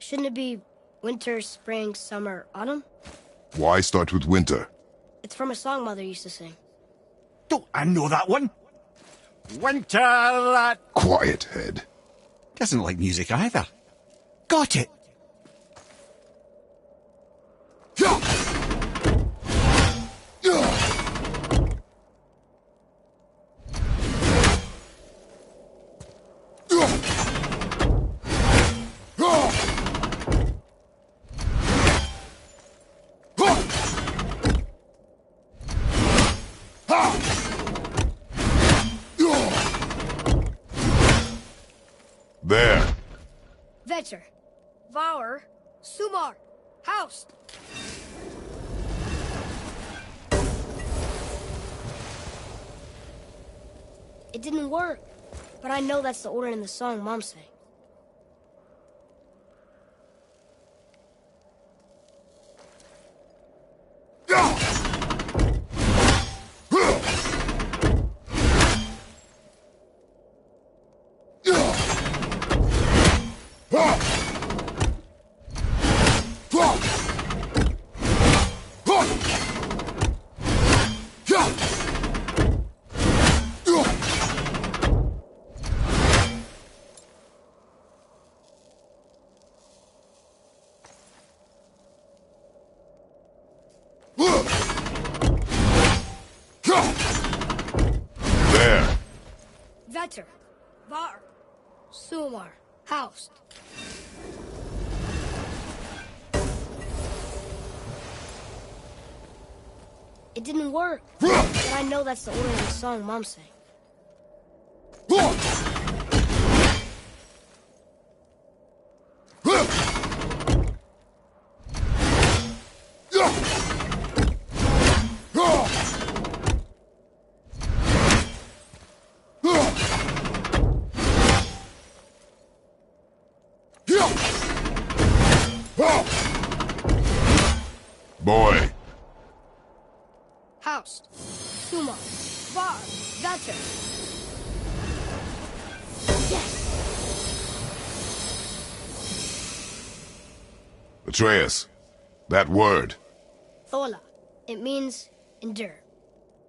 Shouldn't it be winter, spring, summer, autumn? Why start with winter? It's from a song Mother used to sing. Don't I know that one? Winter that... Quiet head. Doesn't like music either. Got it! There. Vetter, Vower, Sumar, House. It didn't work, but I know that's the order in the song Mom sang. There. Vetter, Var, Sumar. Housed. It didn't work. But I know that's the order of the song Mom sang. Boy. Housed. Sumo. Bar. Vetter. Yes! Atreus, that word. Thola. It means endure.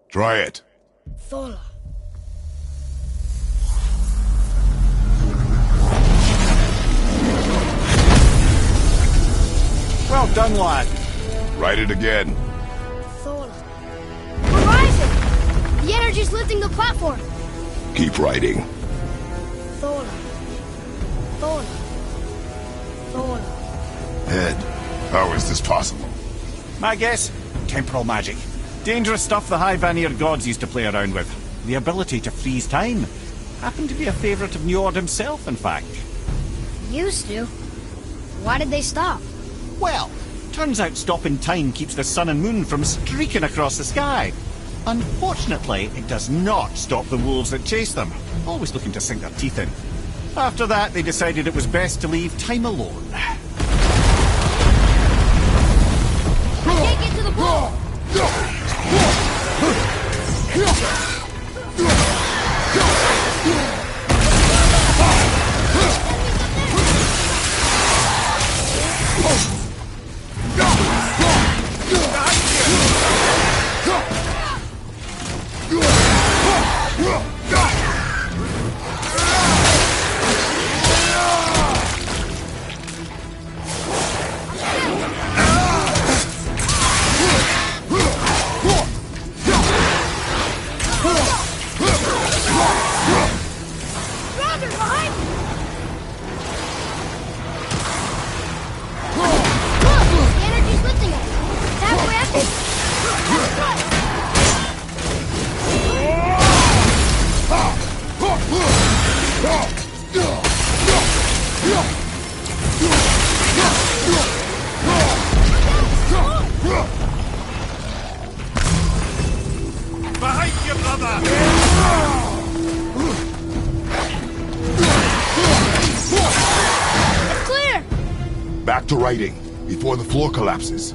Try it. Thola. Well done, lad. Write it again. Thola. We're rising! The energy's lifting the platform! Keep writing. Thola. Thola. Thola. Ed, how is this possible? My guess? Temporal magic. Dangerous stuff the High Vanir gods used to play around with. The ability to freeze time. Happened to be a favourite of Njord himself, in fact. Used to. Why did they stop? Well, turns out stopping time keeps the sun and moon from streaking across the sky. Unfortunately, it does not stop the wolves that chase them, always looking to sink their teeth in. After that, they decided it was best to leave time alone. I can't get to the ball! Roger, behind me! Look! The energy's lifting us! It's halfway up! That's right! Behind you, brother! It's clear! Back to writing, before the floor collapses.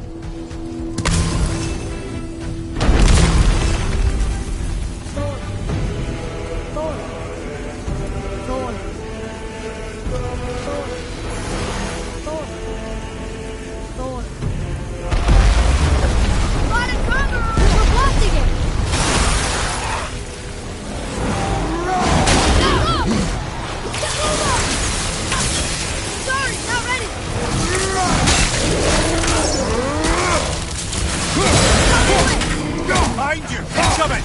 Behind you! Incoming!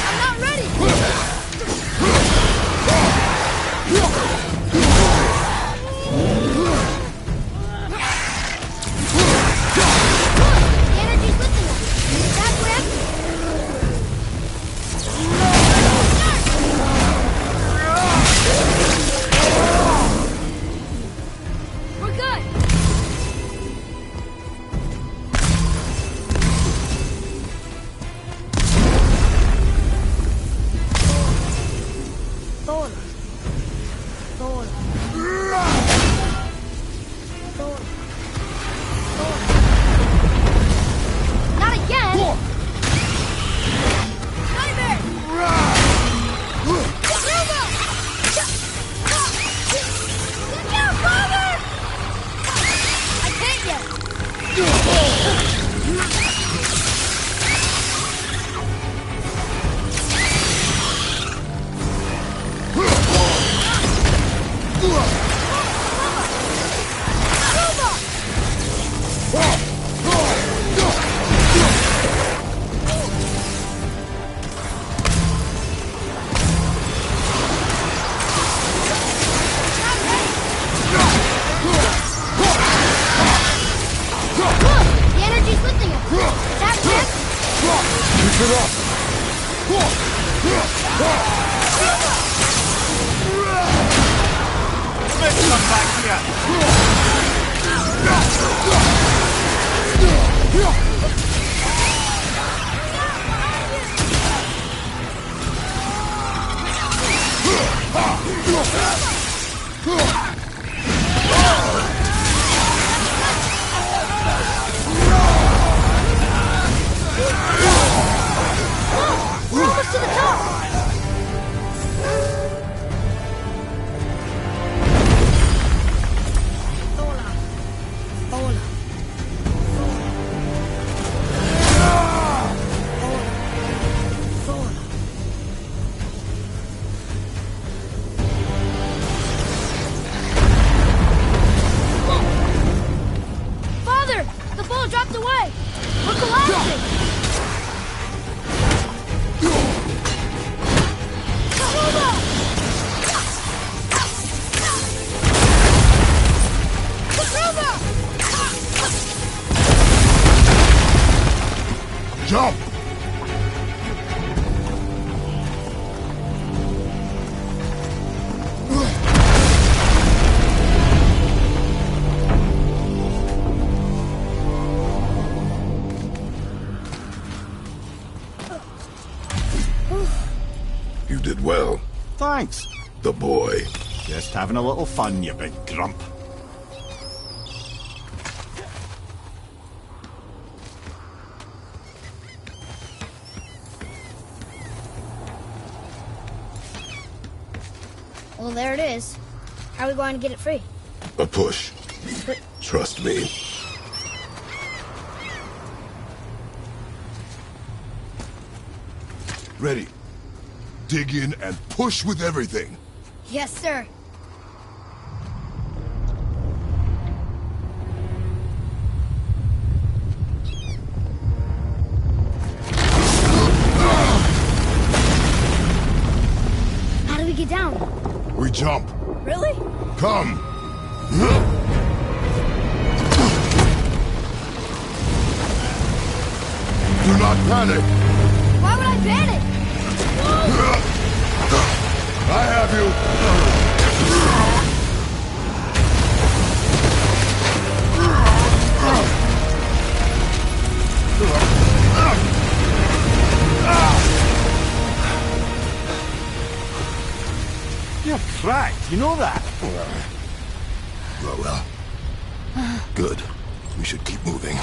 I'm not ready! The energy's lifting us! It's halfway up! We're good! Thor. Thor. Thor. Thor. Not again! Nightmare! Silva! Get down, father! I can't yet! it up! Let's come back We're almost to the top! Father! The ball dropped away! We're collapsing! Jump! You did well, Thanks. the boy. Just having a little fun, you big grump. Well, there it is. How are we going to get it free? A push. But Trust me. Ready. Dig in and push with everything. yes, sir. How do we get down? We jump. Really? Come. Do not panic. Why would I panic? I have you. You're cracked, you know that? Well. Good. We should keep moving.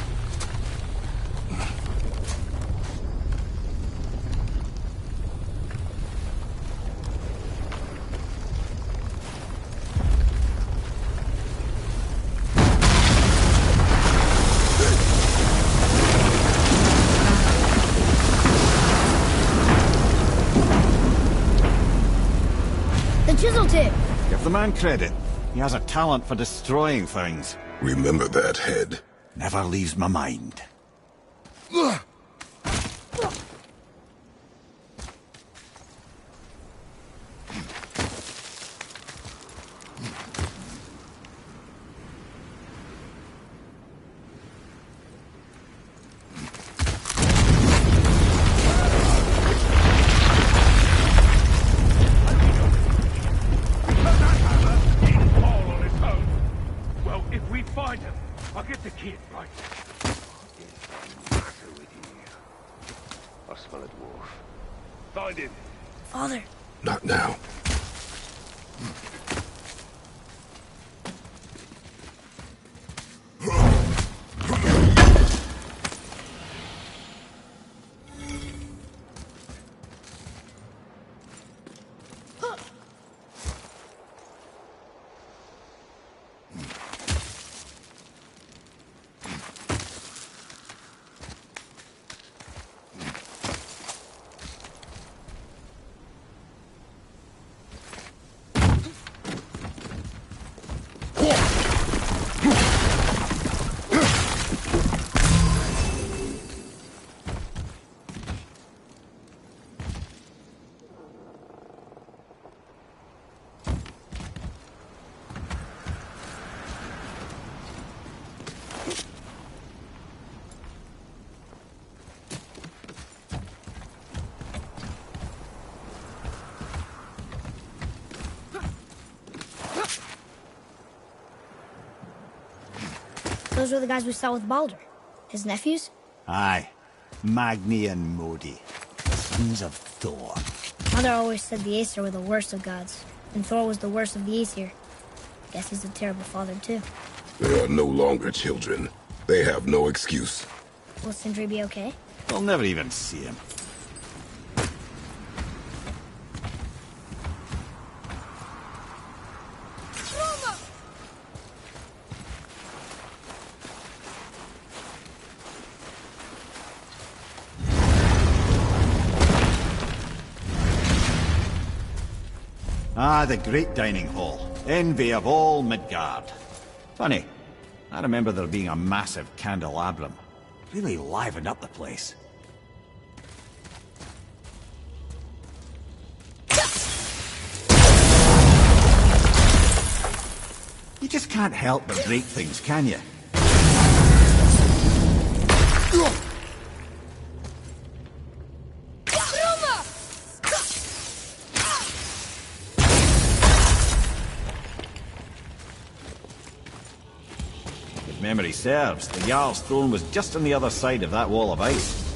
The chisel tip. Give the man credit. He has a talent for destroying things. Remember that head. Never leaves my mind. Well, if we find him, I'll get the kid, right? I smell a dwarf. Find him. Father. Not now. Those were the guys we saw with Baldur. His nephews? Aye. Magni and Modi. The sons of Thor. Mother always said the Aesir were the worst of gods, and Thor was the worst of the Aesir. Guess he's a terrible father, too. They are no longer children. They have no excuse. Will Sindri be okay? We'll never even see him. Ah, the great dining hall. Envy of all Midgard. Funny, I remember there being a massive candelabrum. Really livened up the place. You just can't help but break things, can you? If memory serves, the Jarl's throne was just on the other side of that wall of ice.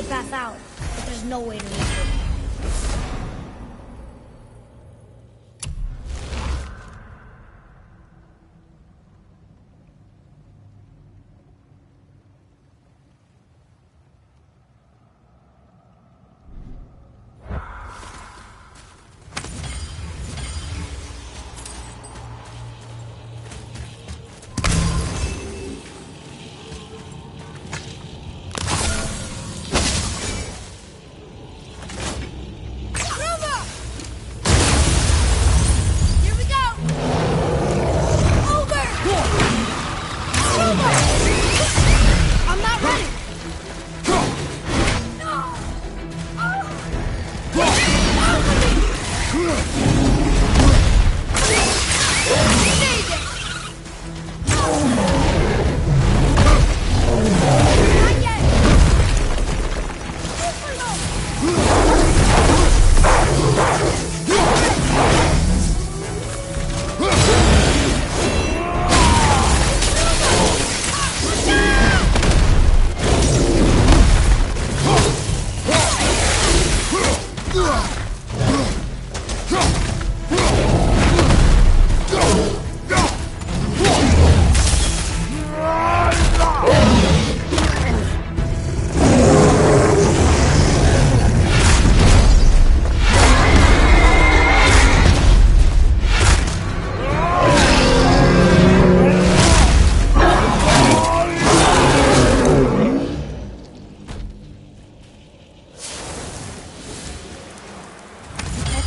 path out, but there's no way to reach it.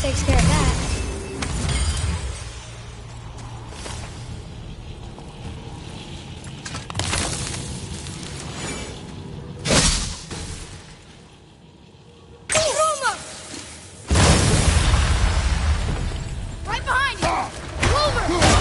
takes care of that. Right behind you! Over!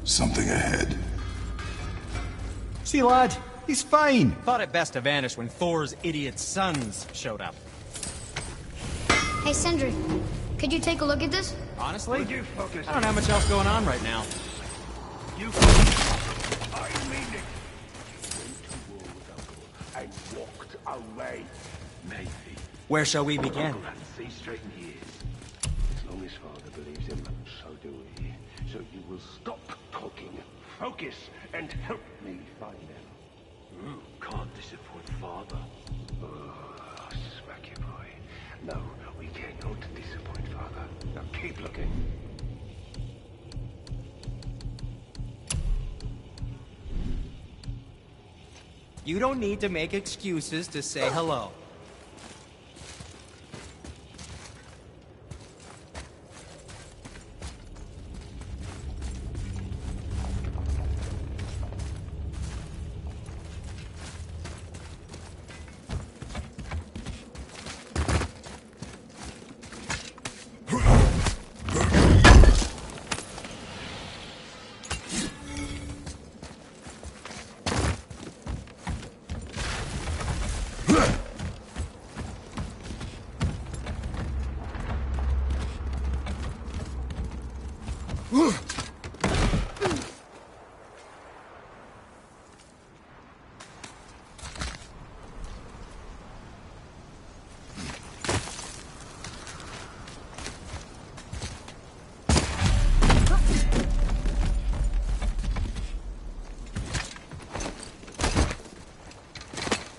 Something ahead. See, lad, he's fine. Thought it best to vanish when Thor's idiot sons showed up. Hey, Sindri, could you take a look at this? Honestly, Would you focus? I don't have much else going on right now. You I mean it. Went towards Uncle and walked away. Maybe. Where shall we begin? Uncle and see straight in his. As long as Father believes him, so do we. So you will stop talking, focus, and help me find them. Can't disappoint Father. Oh, smack you, boy. No, we cannot disappoint Father. Now keep looking. You don't need to make excuses to say hello.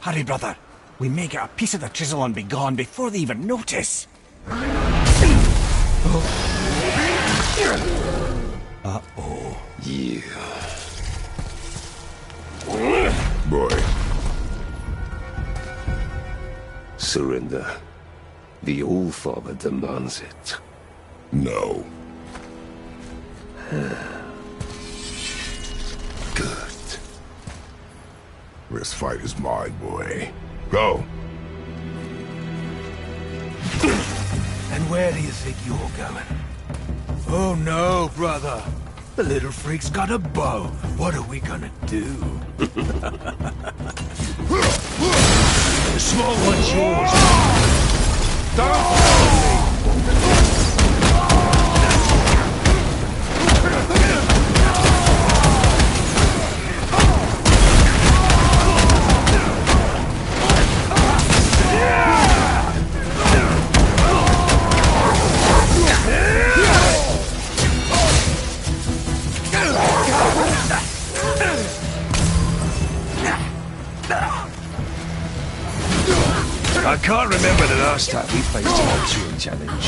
Hurry, brother. We may get a piece of the chisel and be gone before they even notice. Uh-oh. Yeah. Boy, Surrender. The All-Father demands it. no. Good. This fight is mine, boy. Go. And where do you think you're going? Oh no, brother. The little freak's got a bow. What are we gonna do? The small one's yours. Don't follow me! can't remember the last time we faced an answering challenge.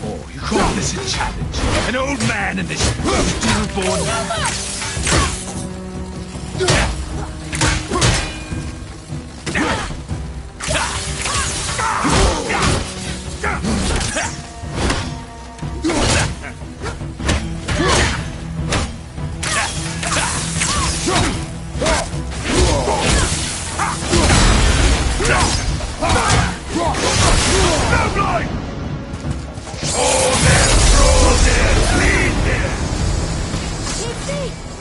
Oh, you call this a challenge? An old man and this stillborn...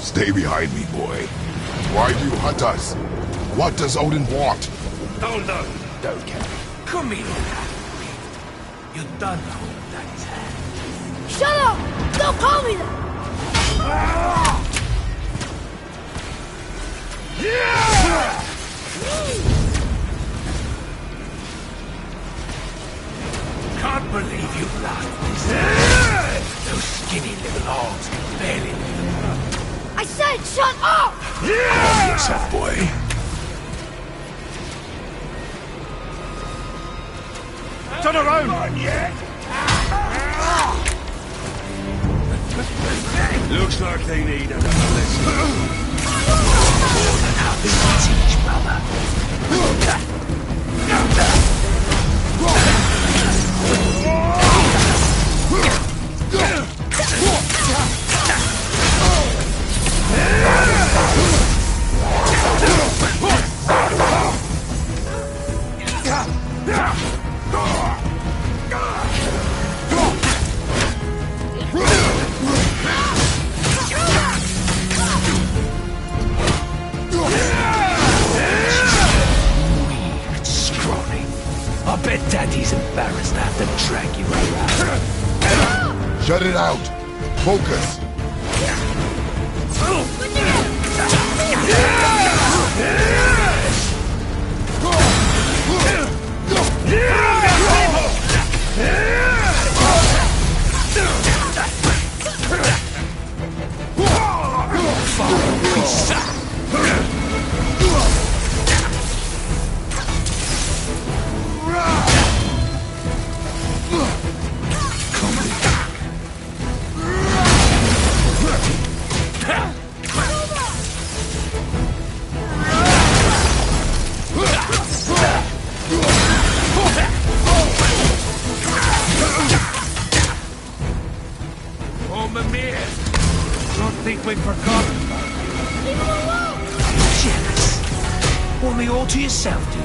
Stay behind me, boy. Why do you hunt us? What does Odin want? Oh no, don't care. Come here, half-breed. You done hold Daddy's hand. Shut up! Don't call me that! Can't believe you laughed this. Those skinny little arms can barely lift them up. I said shut up! Calm yourself, boy. Turn around! Looks like they need another lesson. More than happy to teach, brother. I bet Daddy's embarrassed to have to drag you around. Shut it out. Focus. Don't think we've forgotten about you. Leave him alone! Jealous. Want me all to yourself, do you?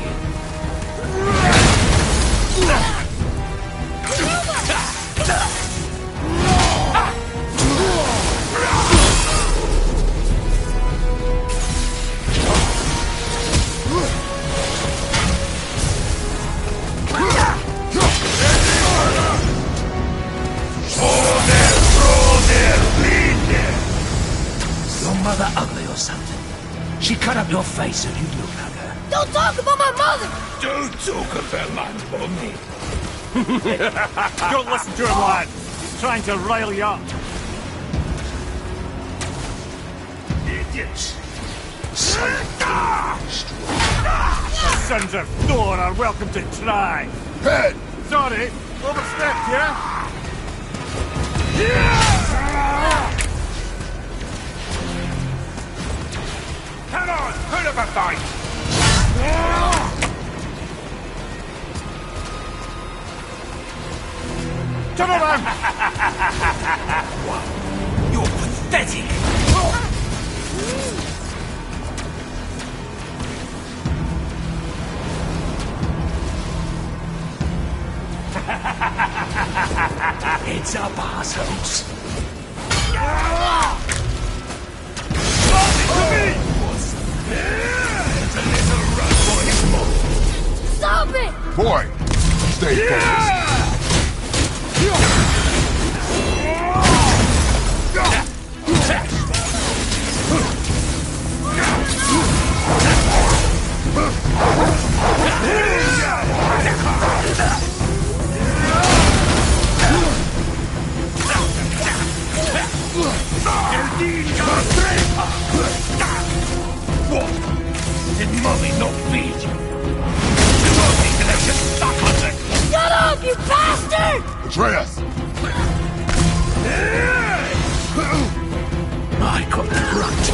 Your mother ugly or something? She cut up your face so you look like her. Don't talk about my mother! Don't talk about my mommy. Don't listen to him, lad. He's trying to rile you up. Idiots. The sons of Thor are welcome to try. Head! Sorry, overstepped, yeah? Come on, put up a fight! Turn around! You're pathetic! Heads up, assholes! Stop it! Boy, stay focused. What? Did Mommy not feed you? You won't be let you stop! I got that right.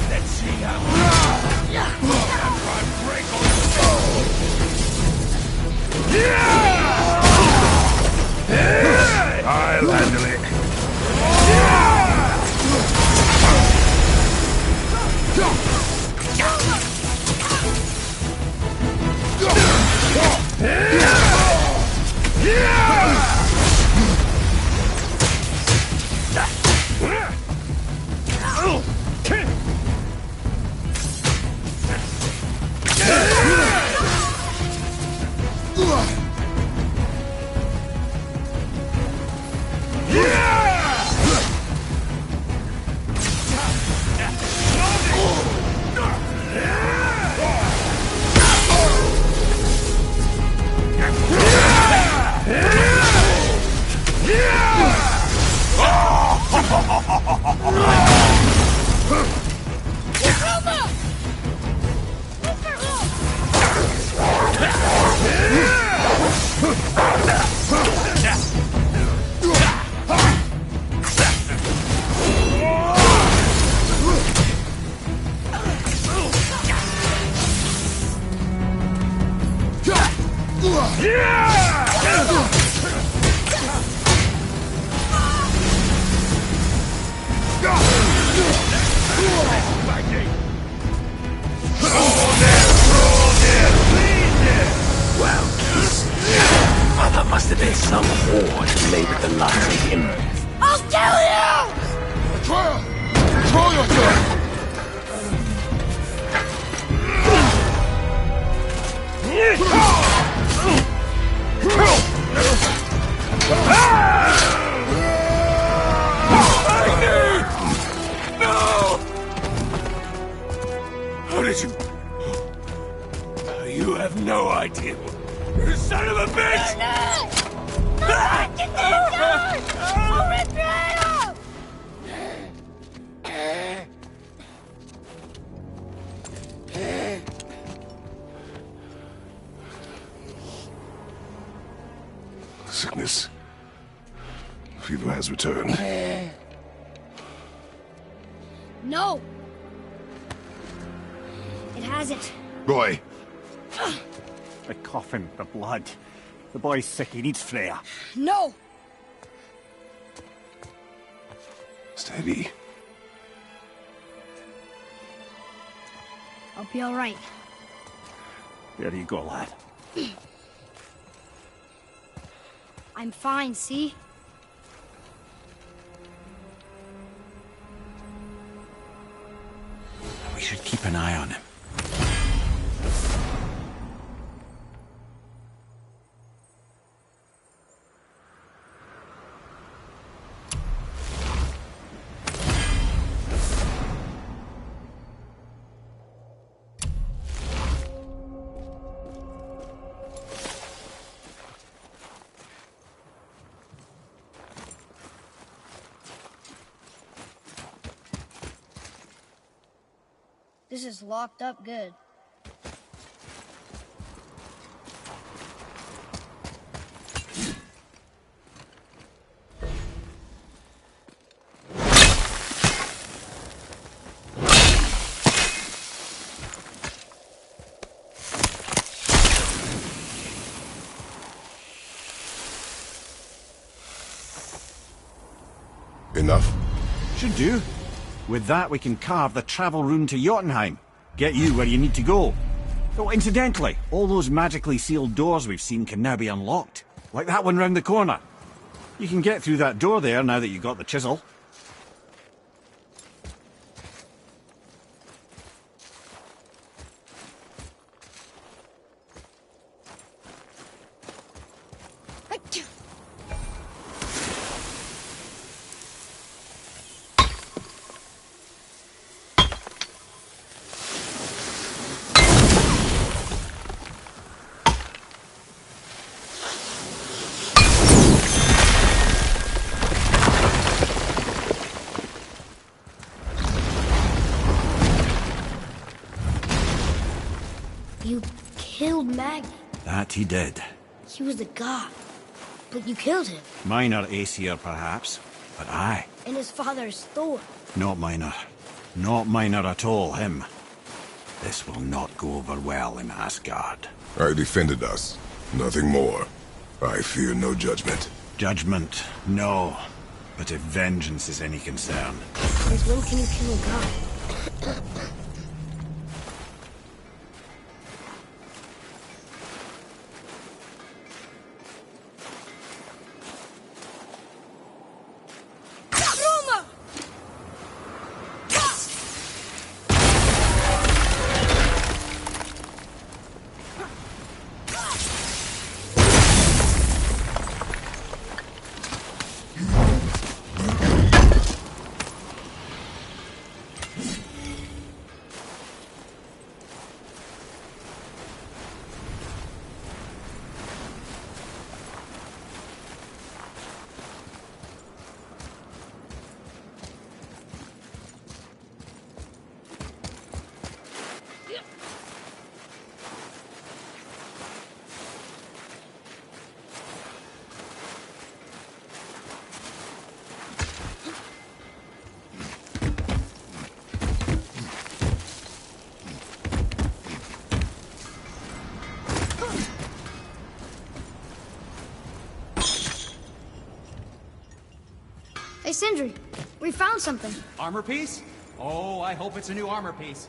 Let's see how I'll handle it. Mother must have been some whore made with the likes of him. I'll kill you! Trial! Control yourself! How did you... You have no idea. You son of a bitch! Get that gun! I'll rip your head off! Sickness. Fever has returned. No! It hasn't. Roy. The coffin, the blood. The boy's sick, he needs Freya. No! Steady. I'll be alright. There you go, lad. I'm fine, see? We should keep an eye on him. This is locked up good. Enough? Should do. With that, we can carve the travel rune to Jotunheim. Get you where you need to go. Oh, incidentally, all those magically sealed doors we've seen can now be unlocked. Like that one round the corner. You can get through that door there now that you've got the chisel. You killed Magni. That he did. He was a god. But you killed him. Minor Aesir, perhaps, but I. And his father is Thor. Not minor. Not minor at all, him. This will not go over well in Asgard. I defended us. Nothing more. I fear no judgment. Judgment, no. But if vengeance is any concern... Since when can you kill a god? Hey, Sindri, we found something. Armor piece? Oh, I hope it's a new armor piece.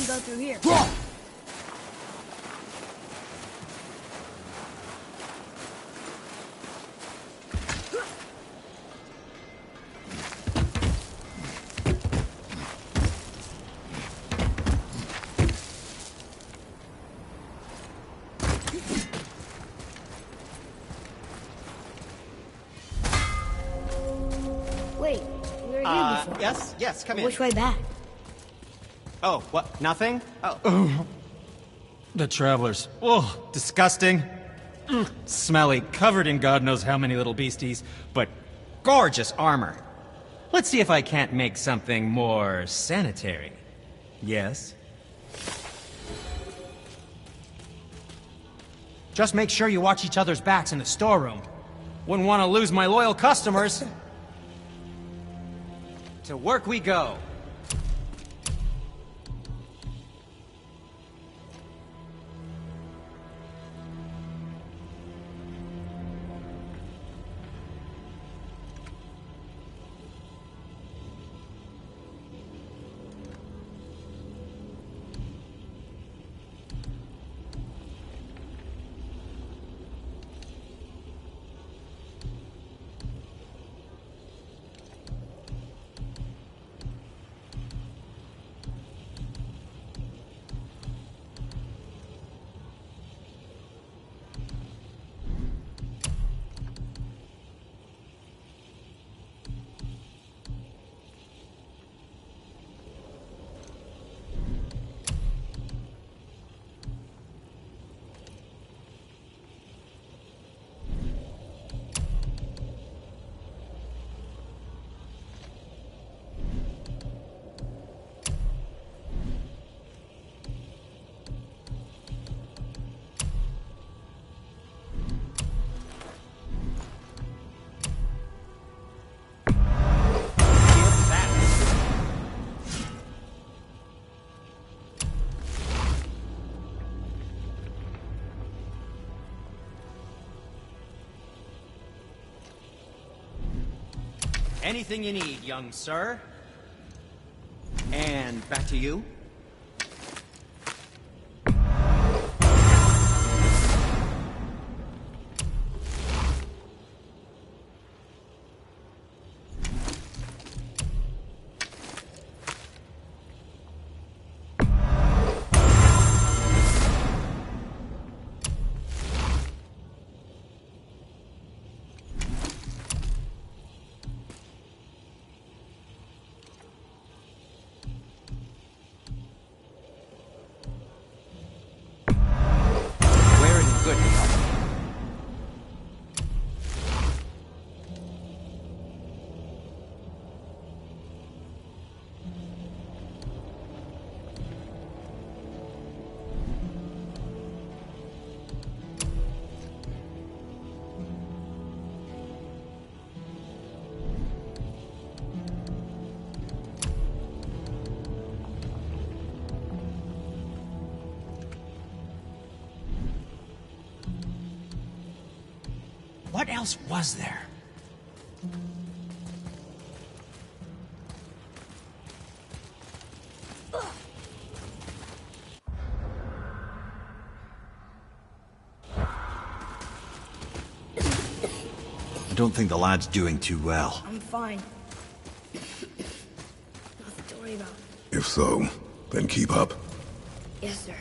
Go through here. Wait, we were here before. Yes, come in. Which way back? Oh, what? Nothing? Oh. The travelers. Oh, disgusting. Smelly, covered in God knows how many little beasties, but gorgeous armor. Let's see if I can't make something more sanitary. Yes? Just make sure you watch each other's backs in the storeroom. Wouldn't want to lose my loyal customers. To work we go. Anything you need, young sir. And back to you. What else was there? I don't think the lad's doing too well. I'm fine. Nothing to worry about. If so, then keep up. Yes, sir.